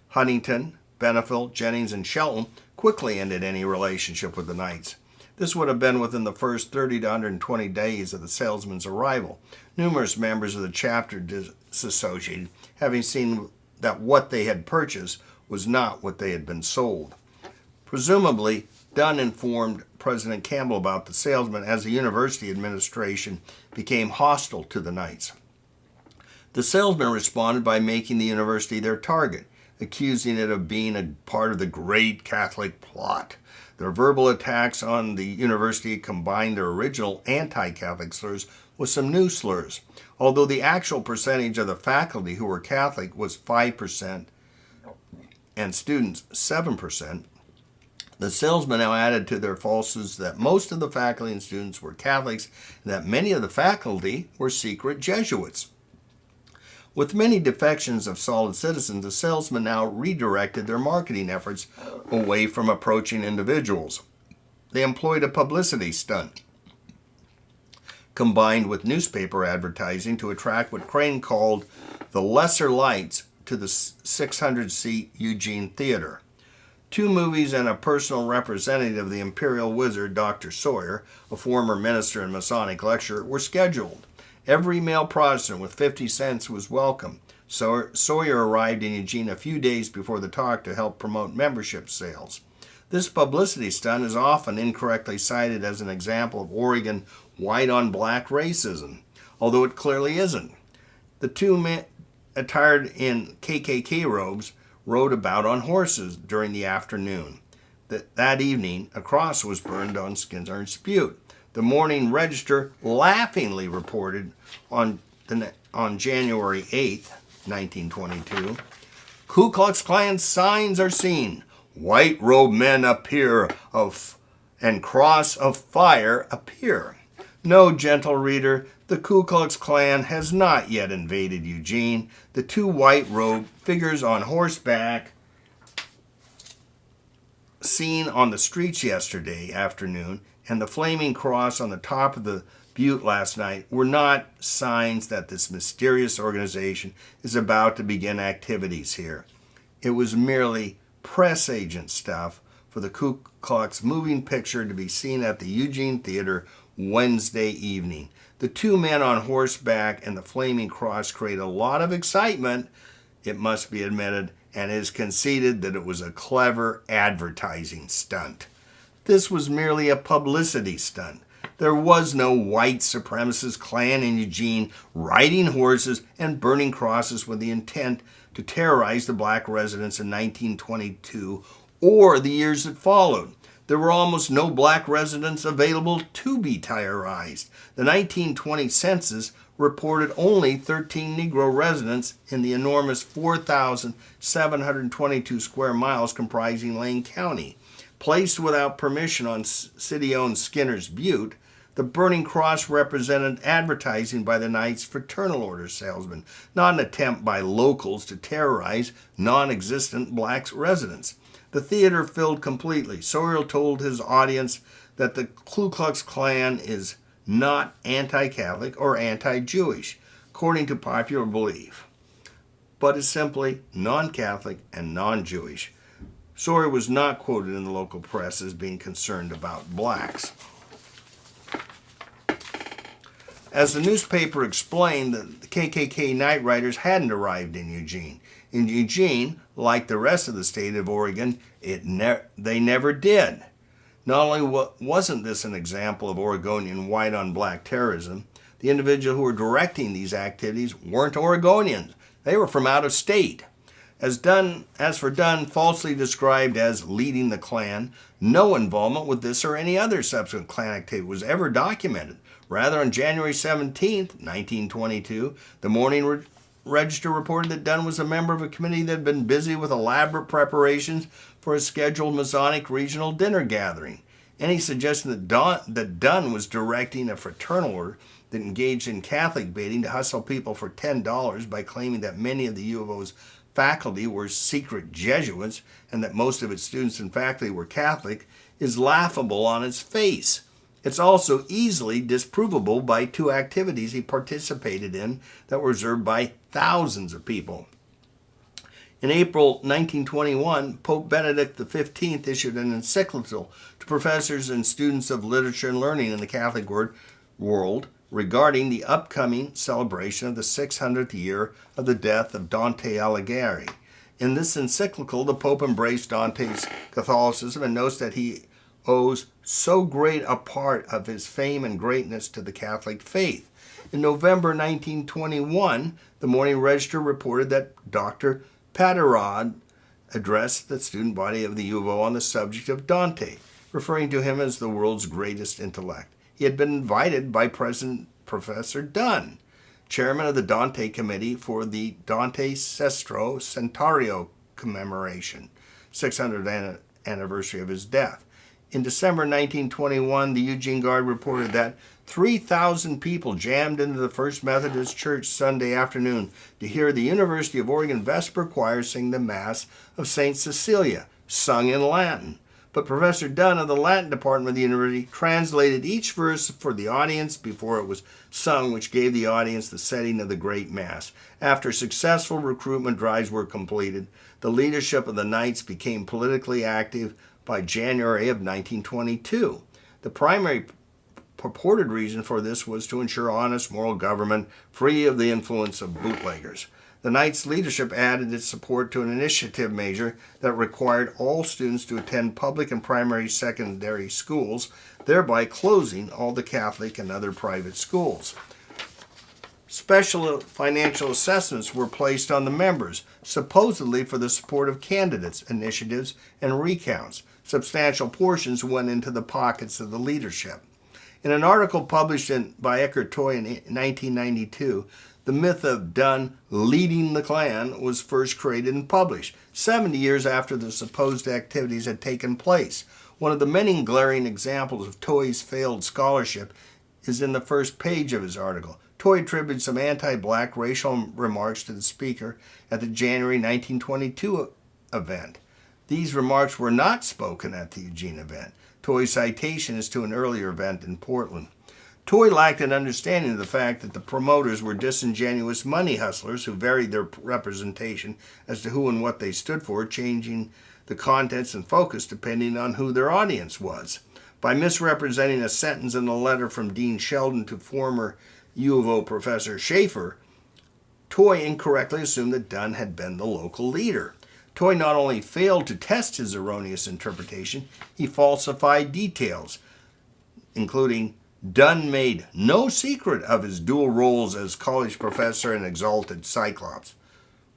Huntington, Benefield, Jennings, and Shelton quickly ended any relationship with the Knights. This would have been within the first 30 to 120 days of the salesman's arrival. Numerous members of the chapter disassociated, having seen that what they had purchased was not what they had been sold. Presumably, Dunn informed President Campbell about the salesman as the university administration became hostile to the Knights. The salesman responded by making the university their target, accusing it of being a part of the great Catholic plot. Their verbal attacks on the university combined their original anti-Catholic slurs with some new slurs. Although the actual percentage of the faculty who were Catholic was 5% and students 7%, the salesman now added to their falsehoods that most of the faculty and students were Catholics and that many of the faculty were secret Jesuits. With many defections of solid citizens, the salesman now redirected their marketing efforts away from approaching individuals. They employed a publicity stunt, combined with newspaper advertising to attract what Crane called the lesser lights to the 600-seat Eugene Theater. 2 movies and a personal representative of the Imperial Wizard, Dr. Sawyer, a former minister and Masonic lecturer, were scheduled. Every male Protestant with 50 cents was welcome. Sawyer arrived in Eugene a few days before the talk to help promote membership sales. This publicity stunt is often incorrectly cited as an example of Oregon white-on-black racism, although it clearly isn't. The two men, attired in KKK robes, rode about on horses during the afternoon. That evening, a cross was burned on Skinner's Butte. The Morning Register laughingly reported on January 8, 1922, Ku Klux Klan signs are seen. White robed men appear and cross of fire appear. No, gentle reader, the Ku Klux Klan has not yet invaded Eugene. The two white-robed figures on horseback seen on the streets yesterday afternoon and the flaming cross on the top of the Butte last night were not signs that this mysterious organization is about to begin activities here. It was merely press agent stuff for the Ku Klux moving picture to be seen at the Eugene Theater Wednesday evening. The two men on horseback and the flaming cross create a lot of excitement, it must be admitted, and it is conceded that it was a clever advertising stunt. This was merely a publicity stunt. There was no white supremacist Klan in Eugene riding horses and burning crosses with the intent to terrorize the black residents in 1922 or the years that followed. There were almost no black residents available to be terrorized. The 1920 census reported only 13 Negro residents in the enormous 4,722 square miles comprising Lane County. Placed without permission on city-owned Skinner's Butte, the burning cross represented advertising by the night's fraternal order salesman, not an attempt by locals to terrorize non-existent black residents. The theater filled completely. Sawyer told his audience that the Ku Klux Klan is not anti-Catholic or anti-Jewish, according to popular belief, but is simply non-Catholic and non-Jewish. Sawyer was not quoted in the local press as being concerned about blacks. As the newspaper explained, the KKK night riders hadn't arrived in Eugene. In Eugene, like the rest of the state of Oregon, they never did. Not only wasn't this an example of Oregonian white-on-black terrorism, the individuals who were directing these activities weren't Oregonians. They were from out of state. As for Dunn, falsely described as leading the Klan, no involvement with this or any other subsequent Klan activity was ever documented. Rather, on January 17, 1922, the Morning Register reported that Dunn was a member of a committee that had been busy with elaborate preparations for a scheduled Masonic regional dinner gathering. Any suggestion that Dunn was directing a fraternal order that engaged in Catholic baiting to hustle people for $10 by claiming that many of the U of O's faculty were secret Jesuits and that most of its students and faculty were Catholic is laughable on its face. It's also easily disprovable by two activities he participated in that were observed by thousands of people. In April 1921, Pope Benedict XV issued an encyclical to professors and students of literature and learning in the Catholic world regarding the upcoming celebration of the 600th year of the death of Dante Alighieri. In this encyclical, the Pope embraced Dante's Catholicism and notes that he owes so great a part of his fame and greatness to the Catholic faith. In November 1921, the Morning Register reported that Dr. Paterod addressed the student body of the U of O on the subject of Dante, referring to him as the world's greatest intellect. He had been invited by President Professor Dunn, chairman of the Dante Committee for the Dante Sestro Centenario commemoration, 600th anniversary of his death. In December 1921, the Eugene Guard reported that 3,000 people jammed into the First Methodist Church Sunday afternoon to hear the University of Oregon Vesper Choir sing the Mass of St. Cecilia, sung in Latin. But Professor Dunn of the Latin department of the university translated each verse for the audience before it was sung, which gave the audience the setting of the Great Mass. After successful recruitment drives were completed, the leadership of the Knights became politically active by January of 1922. The primary purported reason for this was to ensure honest moral government free of the influence of bootleggers. The Knights leadership added its support to an initiative measure that required all students to attend public and primary secondary schools, thereby closing all the Catholic and other private schools. Special financial assessments were placed on the members, supposedly for the support of candidates, initiatives, and recounts. Substantial portions went into the pockets of the leadership. In an article published by Eckhart Tolle in 1992, the myth of Dunn leading the Klan was first created and published, 70 years after the supposed activities had taken place. One of the many glaring examples of Tolle's failed scholarship is in the first page of his article. Tolle attributed some anti-black racial remarks to the speaker at the January 1922 event. These remarks were not spoken at the Eugene event. Tolle's citation is to an earlier event in Portland. Tolle lacked an understanding of the fact that the promoters were disingenuous money hustlers who varied their representation as to who and what they stood for, changing the contents and focus depending on who their audience was. By misrepresenting a sentence in a letter from Dean Sheldon to former U of O Professor Schaefer, Tolle incorrectly assumed that Dunn had been the local leader. Tolle not only failed to test his erroneous interpretation, he falsified details, including Dunn made no secret of his dual roles as college professor and exalted Cyclops,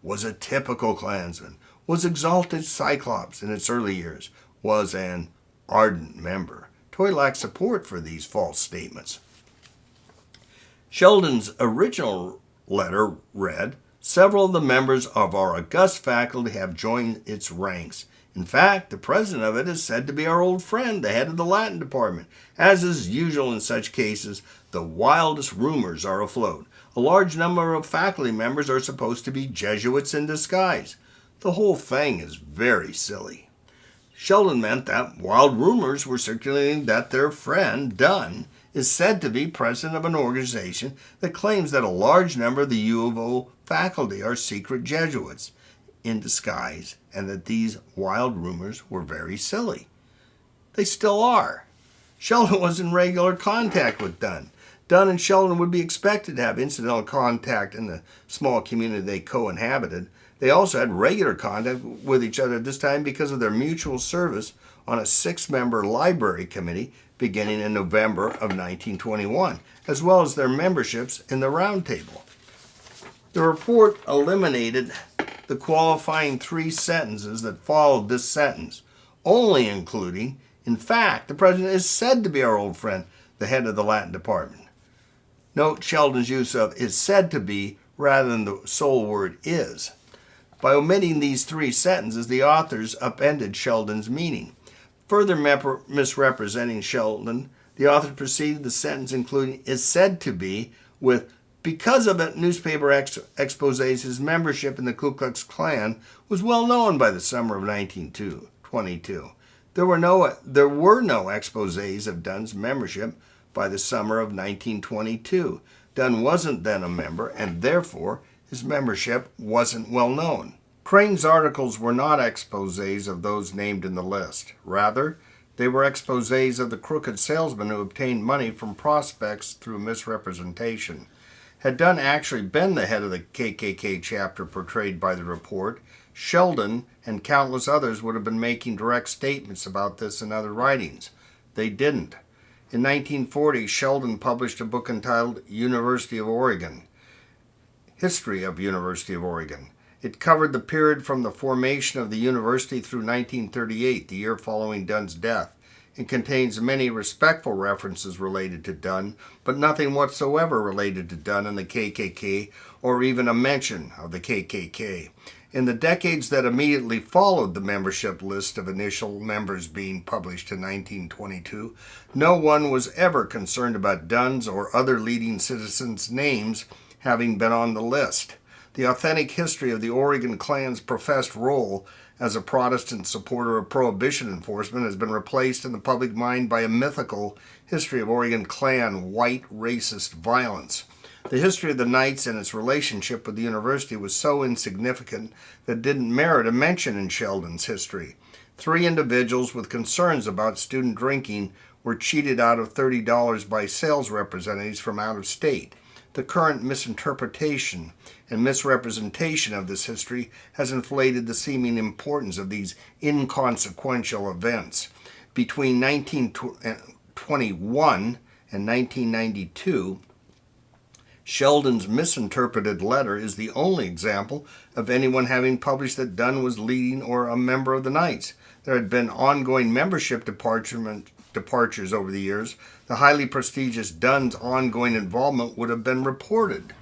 was a typical Klansman, was exalted Cyclops in its early years, was an ardent member. Tolle lacked support for these false statements. Sheldon's original letter read, "Several of the members of our august faculty have joined its ranks. In fact, the president of it is said to be our old friend, the head of the Latin department. As is usual in such cases, the wildest rumors are afloat. A large number of faculty members are supposed to be Jesuits in disguise. The whole thing is very silly." Sheldon meant that wild rumors were circulating that their friend, Dunn, is said to be president of an organization that claims that a large number of the U of O faculty are secret Jesuits in disguise, and that these wild rumors were very silly. They still are. Sheldon was in regular contact with Dunn. Dunn and Sheldon would be expected to have incidental contact in the small community they co-inhabited. They also had regular contact with each other at this time because of their mutual service on a 6-member library committee beginning in November of 1921, as well as their memberships in the Round Table. The report eliminated the qualifying 3 sentences that followed this sentence, only including, "In fact, the president is said to be our old friend, the head of the Latin department." Note Sheldon's use of "is said to be" rather than the sole word "is." By omitting these 3 sentences, the authors upended Sheldon's meaning. Further misrepresenting Sheldon, the author preceded the sentence including "is said to be" with "because of it, newspaper exposés, his membership in the Ku Klux Klan was well known by the summer of 1922. There were no exposés of Dunn's membership by the summer of 1922. Dunn wasn't then a member, and therefore his membership wasn't well known. Crane's articles were not exposés of those named in the list. Rather, they were exposés of the crooked salesmen who obtained money from prospects through misrepresentation. Had Dunn actually been the head of the KKK chapter portrayed by the report, Sheldon and countless others would have been making direct statements about this in other writings. They didn't. In 1940, Sheldon published a book entitled University of Oregon, History of University of Oregon. It covered the period from the formation of the university through 1938, the year following Dunn's death. It contains many respectful references related to Dunn, but nothing whatsoever related to Dunn and the KKK, or even a mention of the KKK. In the decades that immediately followed the membership list of initial members being published in 1922, no one was ever concerned about Dunn's or other leading citizens' names having been on the list. The authentic history of the Oregon Klan's professed role as a Protestant supporter of Prohibition enforcement has been replaced in the public mind by a mythical history of Oregon Klan white racist violence. The history of the Knights and its relationship with the university was so insignificant that it didn't merit a mention in Sheldon's history. 3 individuals with concerns about student drinking were cheated out of $30 by sales representatives from out of state. The current misinterpretation and misrepresentation of this history has inflated the seeming importance of these inconsequential events. Between 1921 and 1992, Sheldon's misinterpreted letter is the only example of anyone having published that Dunn was leading or a member of the Knights. There had been ongoing membership departures over the years. The highly prestigious Dunn's ongoing involvement would have been reported.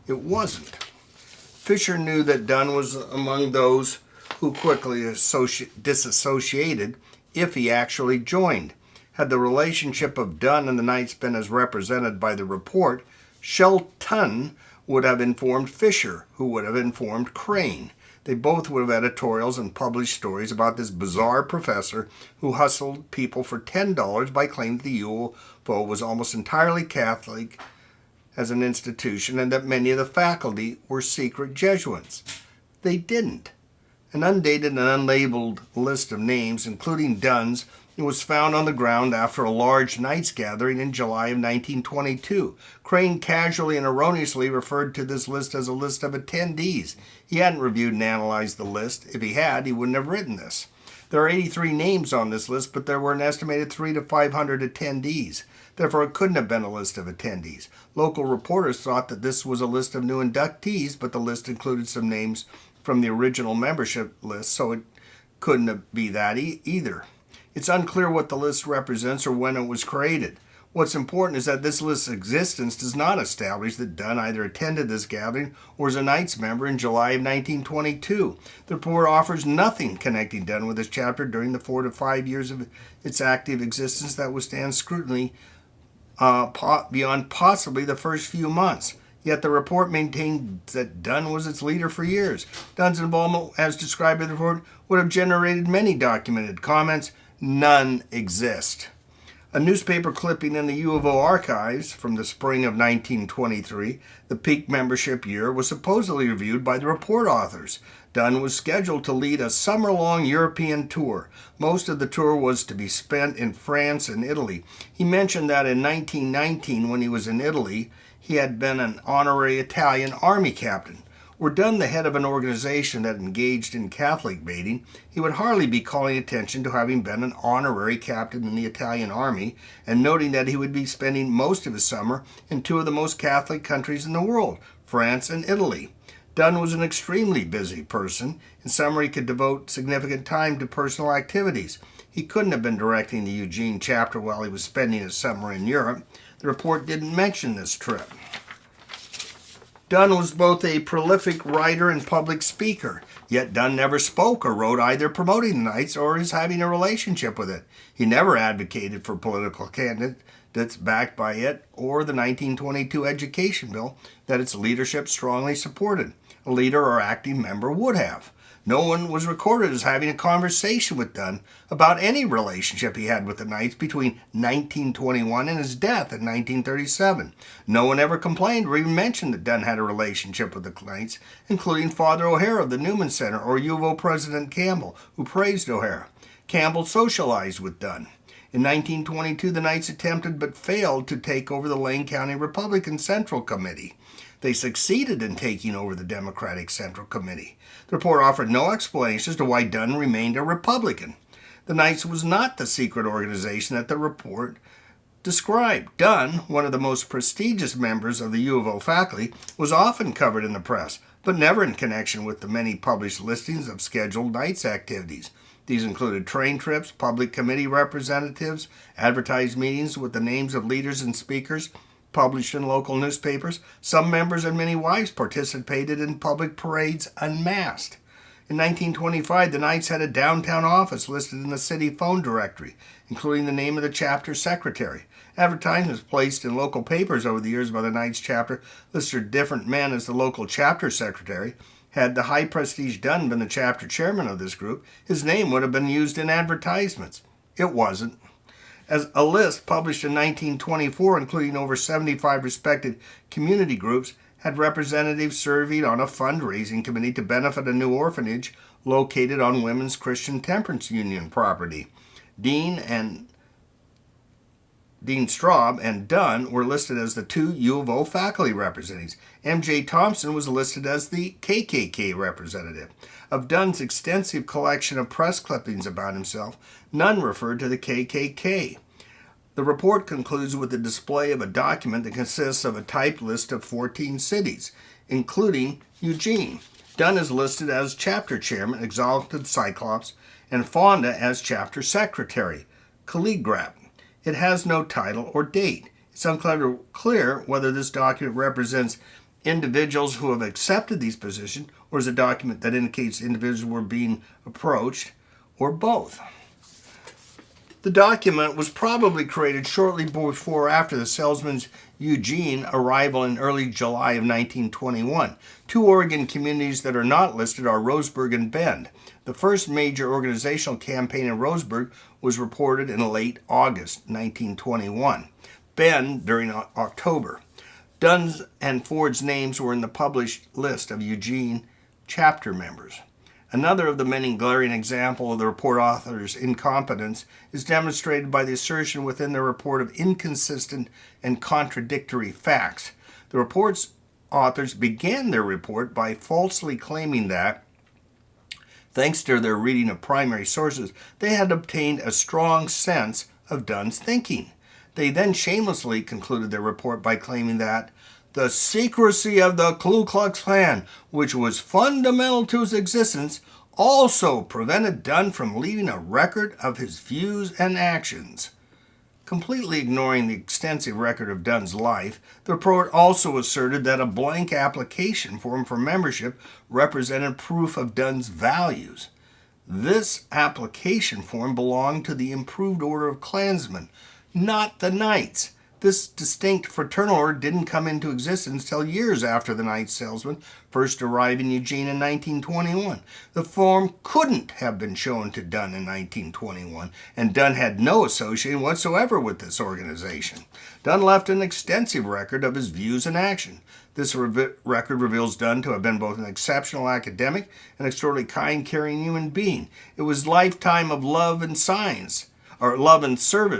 It wasn't. Fisher knew that Dunn was among those who quickly disassociated if he actually joined. Had the relationship of Dunn and the Knights been as represented by the report, Shelton would have informed Fisher, who would have informed Crane. They both would have editorials and published stories about this bizarre professor who hustled people for $10 by claiming the UO was almost entirely Catholic as an institution and that many of the faculty were secret Jesuits. They didn't. An undated and unlabeled list of names, including Dunn's, was found on the ground after a large Knights gathering in July of 1922. Crane casually and erroneously referred to this list as a list of attendees. He hadn't reviewed and analyzed the list. If he had, he wouldn't have written this. There are 83 names on this list, but there were an estimated 300 to 500 attendees. Therefore, it couldn't have been a list of attendees. Local reporters thought that this was a list of new inductees, but the list included some names from the original membership list, so it couldn't be that either. It's unclear what the list represents or when it was created. What's important is that this list's existence does not establish that Dunn either attended this gathering or was a Knights member in July of 1922. The report offers nothing connecting Dunn with his chapter during the 4 to 5 years of its active existence that withstands scrutiny beyond possibly the first few months. Yet the report maintained that Dunn was its leader for years. Dunn's involvement, as described in the report, would have generated many documented comments. None exist. A newspaper clipping in the U of O archives from the spring of 1923, the peak membership year, was supposedly reviewed by the report authors. Dunn was scheduled to lead a summer-long European tour. Most of the tour was to be spent in France and Italy. He mentioned that in 1919, when he was in Italy, he had been an honorary Italian army captain. Were Dunn the head of an organization that engaged in Catholic baiting, he would hardly be calling attention to having been an honorary captain in the Italian army and noting that he would be spending most of his summer in two of the most Catholic countries in the world, France and Italy. Dunn was an extremely busy person. In summer, he could devote significant time to personal activities. He couldn't have been directing the Eugene chapter while he was spending his summer in Europe. The report didn't mention this trip. Dunn was both a prolific writer and public speaker, yet Dunn never spoke or wrote either promoting the Knights or as having a relationship with it. He never advocated for political candidates backed by it or the 1922 Education Bill that its leadership strongly supported. A leader or acting member would have. No one was recorded as having a conversation with Dunn about any relationship he had with the Knights between 1921 and his death in 1937. No one ever complained or even mentioned that Dunn had a relationship with the Knights, including Father O'Hara of the Newman Center or UO President Campbell, who praised O'Hara. Campbell socialized with Dunn. In 1922, the Knights attempted but failed to take over the Lane County Republican Central Committee. They succeeded in taking over the Democratic Central Committee. The report offered no explanation as to why Dunn remained a Republican. The Knights was not the secret organization that the report described. Dunn, one of the most prestigious members of the U of O faculty, was often covered in the press, but never in connection with the many published listings of scheduled Knights activities. These included train trips, public committee representatives, advertised meetings with the names of leaders and speakers, published in local newspapers. Some members and many wives participated in public parades unmasked. In 1925, the Knights had a downtown office listed in the city phone directory, including the name of the chapter secretary. Advertisements placed in local papers over the years by the Knights chapter listed different men as the local chapter secretary. Had the high prestige Dunn been the chapter chairman of this group, his name would have been used in advertisements. It wasn't. As a list published in 1924, including over 75 respected community groups, had representatives serving on a fundraising committee to benefit a new orphanage located on Women's Christian Temperance Union property. Dean and Dean Straub and Dunn were listed as the two U of O faculty representatives. M.J. Thompson was listed as the KKK representative. Of Dunn's extensive collection of press clippings about himself, none referred to the KKK. The report concludes with the display of a document that consists of a typed list of 14 cities, including Eugene. Dunn is listed as chapter chairman, Exalted Cyclops, and Fonda as chapter secretary, Calligraph. It has no title or date. It's unclear whether this document represents individuals who have accepted these positions or is a document that indicates individuals were being approached, or both. The document was probably created shortly before or after the salesman's Eugene arrival in early July of 1921. Two Oregon communities that are not listed are Roseburg and Bend. The first major organizational campaign in Roseburg was reported in late August 1921. Bend during October. Dunn's and Ford's names were in the published list of Eugene chapter members. Another of the many glaring examples of the report author's incompetence is demonstrated by the assertion within the report of inconsistent and contradictory facts. The report's authors began their report by falsely claiming that, thanks to their reading of primary sources, they had obtained a strong sense of Dunn's thinking. They then shamelessly concluded their report by claiming that the secrecy of the Ku Klux Klan, which was fundamental to his existence, also prevented Dunn from leaving a record of his views and actions. Completely ignoring the extensive record of Dunn's life, the report also asserted that a blank application form for membership represented proof of Dunn's values. This application form belonged to the Improved Order of Klansmen, not the Knights. This distinct fraternal order didn't come into existence till years after the Knights salesman first arrived in Eugene in 1921. The form couldn't have been shown to Dunn in 1921, and Dunn had no association whatsoever with this organization. Dunn left an extensive record of his views and action. This record reveals Dunn to have been both an exceptional academic and extraordinarily kind, caring human being. It was lifetime of love and service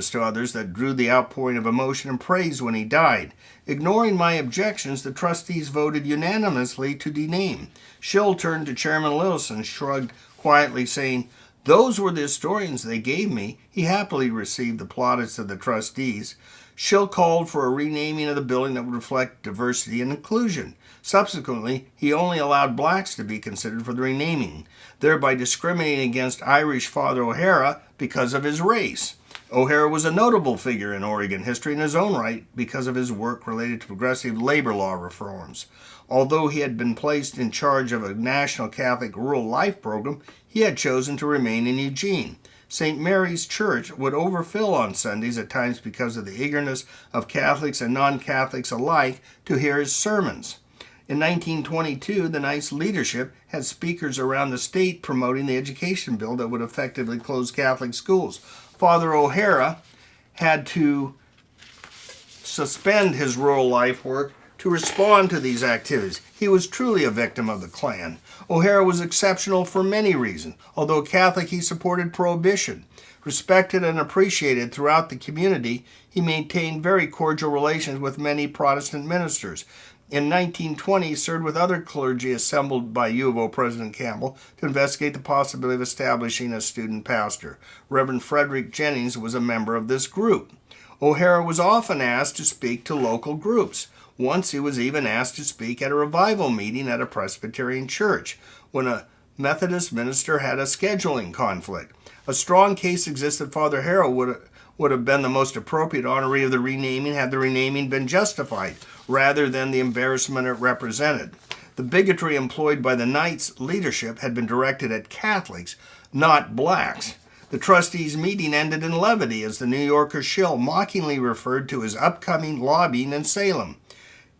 to others that drew the outpouring of emotion and praise when he died. Ignoring my objections, the trustees voted unanimously to dename. Schill turned to Chairman Lewis and shrugged quietly, saying, "Those were the historians they gave me." He happily received the plaudits of the trustees. Schill called for a renaming of the building that would reflect diversity and inclusion. Subsequently, he only allowed blacks to be considered for the renaming, thereby discriminating against Irish Father O'Hara because of his race. O'Hara was a notable figure in Oregon history in his own right because of his work related to progressive labor law reforms. Although he had been placed in charge of a national Catholic rural life program, he had chosen to remain in Eugene. St. Mary's Church would overfill on Sundays at times because of the eagerness of Catholics and non-Catholics alike to hear his sermons. In 1922, the Knights leadership had speakers around the state promoting the education bill that would effectively close Catholic schools. Father O'Hara had to suspend his rural life work to respond to these activities. He was truly a victim of the Klan. O'Hara was exceptional for many reasons. Although Catholic, he supported Prohibition. Respected and appreciated throughout the community, he maintained very cordial relations with many Protestant ministers. In 1920, he served with other clergy assembled by U of O President Campbell to investigate the possibility of establishing a student pastor. Reverend Frederic Jennings was a member of this group. O'Hara was often asked to speak to local groups. Once he was even asked to speak at a revival meeting at a Presbyterian church when a Methodist minister had a scheduling conflict. A strong case exists that Father O'Hara would have been the most appropriate honoree of the renaming had the renaming been justified, rather than the embarrassment it represented. The bigotry employed by the Knights leadership had been directed at Catholics, not blacks. The trustees' meeting ended in levity as the New Yorker Schill mockingly referred to his upcoming lobbying in Salem,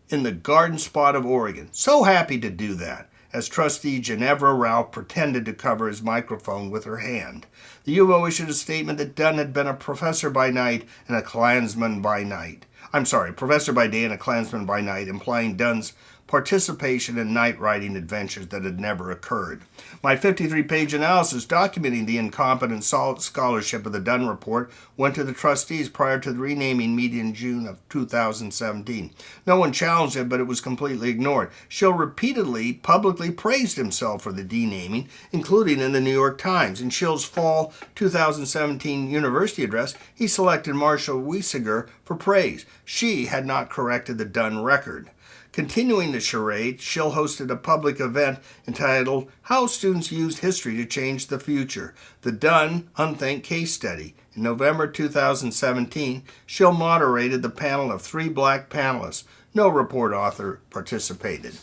in the garden spot of Oregon. So happy to do that, as trustee Ginevra Ralph pretended to cover his microphone with her hand. The U of O issued a statement that Dunn had been a professor by night and a Klansman by night. Professor by day and a Klansman by night, implying Dunn's participation in night riding adventures that had never occurred. My 53-page analysis documenting the incompetent scholarship of the Dunn Report went to the trustees prior to the renaming meeting in June of 2017. No one challenged it, but it was completely ignored. Schill repeatedly publicly praised himself for the denaming, including in the New York Times. In Schill's fall 2017 university address, he selected Marshall Wiesiger for praise. She had not corrected the Dunn record. Continuing the charade, Schill hosted a public event entitled How Students Used History to Change the Future, the Dunn Unthanked Case Study. In November 2017, Schill moderated the panel of 3 black panelists. No report author participated.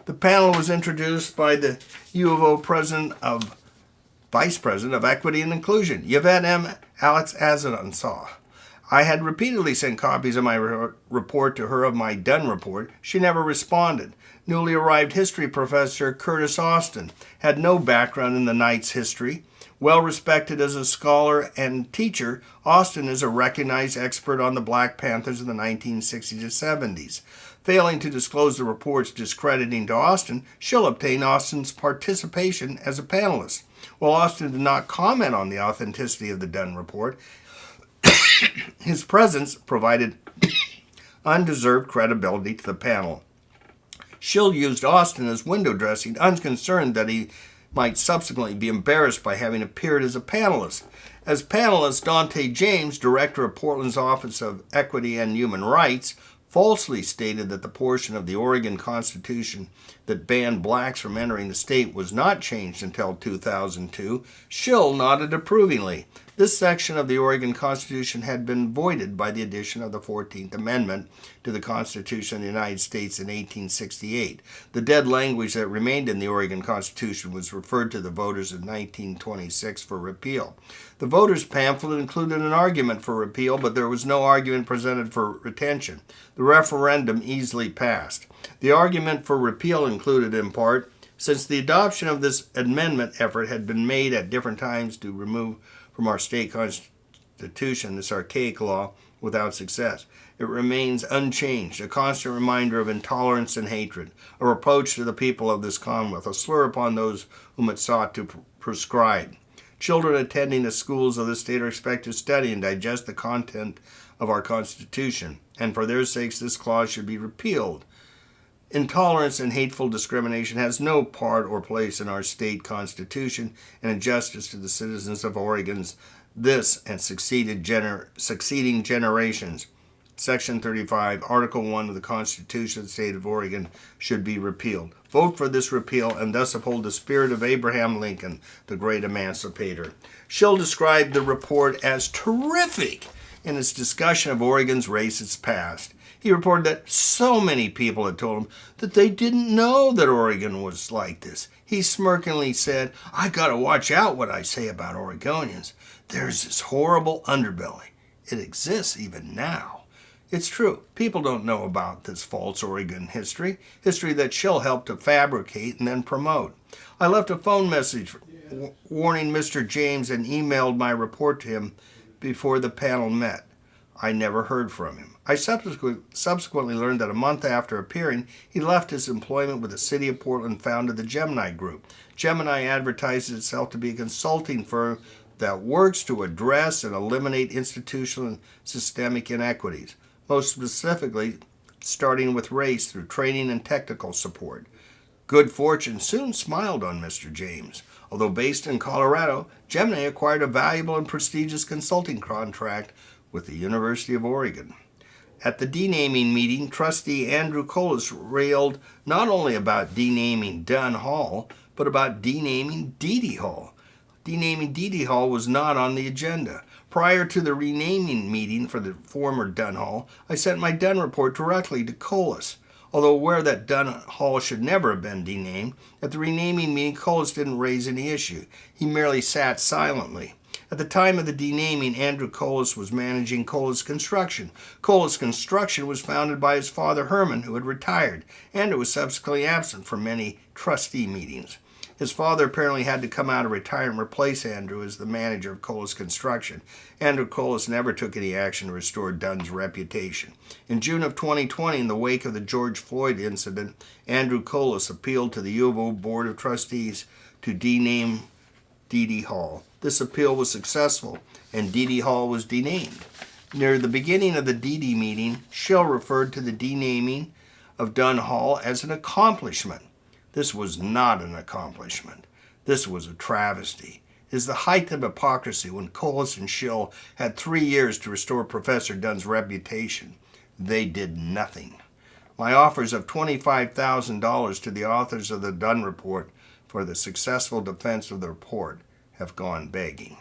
The panel was introduced by the U of O Vice President of Equity and Inclusion, Yvette M. Alex Azansaw. I had repeatedly sent copies of my report to her of my Dunn report. She never responded. Newly arrived history professor Curtis Austin had no background in the Knight's history. Well respected as a scholar and teacher, Austin is a recognized expert on the Black Panthers in the 1960s and 70s. Failing to disclose the reports discrediting to Austin, Schill obtained Austin's participation as a panelist. While Austin did not comment on the authenticity of the Dunn report, his presence provided undeserved credibility to the panel. Schill used Austin as window dressing, unconcerned that he might subsequently be embarrassed by having appeared as a panelist. As panelist, Dante James, director of Portland's Office of Equity and Human Rights, falsely stated that the portion of the Oregon Constitution that banned blacks from entering the state was not changed until 2002. Schill nodded approvingly. This section of the Oregon Constitution had been voided by the addition of the 14th Amendment to the Constitution of the United States in 1868. The dead language that remained in the Oregon Constitution was referred to the voters in 1926 for repeal. The voters' pamphlet included an argument for repeal, but there was no argument presented for retention. The referendum easily passed. The argument for repeal included, in part, since the adoption of this amendment effort had been made at different times to remove from our state constitution this archaic law without success, it remains unchanged, a constant reminder of intolerance and hatred, a reproach to the people of this Commonwealth, a slur upon those whom it sought to prescribe. Children attending the schools of the state are expected to study and digest the content of our Constitution, and for their sakes this clause should be repealed. Intolerance and hateful discrimination has no part or place in our state constitution, and injustice to the citizens of Oregon's this and succeeding generations. Section 35, Article 1 of the Constitution of the State of Oregon should be repealed. Vote for this repeal and thus uphold the spirit of Abraham Lincoln, the great emancipator. Schill described the report as terrific in its discussion of Oregon's racist past. He reported that so many people had told him that they didn't know that Oregon was like this. He smirkingly said, "I gotta watch out what I say about Oregonians. There's this horrible underbelly. It exists even now." It's true. People don't know about this false Oregon history that Schill helped to fabricate and then promote. I left a phone message warning Mr. James and emailed my report to him before the panel met. I never heard from him. I subsequently learned that a month after appearing, he left his employment with the City of Portland and founded the Gemini Group. Gemini advertises itself to be a consulting firm that works to address and eliminate institutional and systemic inequities, most specifically starting with race through training and technical support. Good fortune soon smiled on Mr. James. Although based in Colorado, Gemini acquired a valuable and prestigious consulting contract with the University of Oregon. At the denaming meeting, trustee Andrew Colas railed not only about denaming Dunn Hall, but about denaming Deedy Hall. Denaming Deedy Hall was not on the agenda. Prior to the renaming meeting for the former Dunn Hall, I sent my Dunn report directly to Colas. Although aware that Dunn Hall should never have been denamed, at the renaming meeting, Colas didn't raise any issue. He merely sat silently. At the time of the denaming, Andrew Colas was managing Colas Construction. Colas Construction was founded by his father Herman, who had retired, and was subsequently absent from many trustee meetings. His father apparently had to come out of retirement and replace Andrew as the manager of Colas Construction. Andrew Colas never took any action to restore Dunn's reputation. In June of 2020, in the wake of the George Floyd incident, Andrew Colas appealed to the U of O Board of Trustees to dename Dee Dee Hall. This appeal was successful, and Dee Dee Hall was denamed. Near the beginning of the Dee Dee meeting, Schill referred to the denaming of Dunn Hall as an accomplishment. This was not an accomplishment. This was a travesty. It is the height of hypocrisy when Colas and Schill had 3 years to restore Professor Dunn's reputation. They did nothing. My offers of $25,000 to the authors of the Dunn Report for the successful defense of the report have gone begging.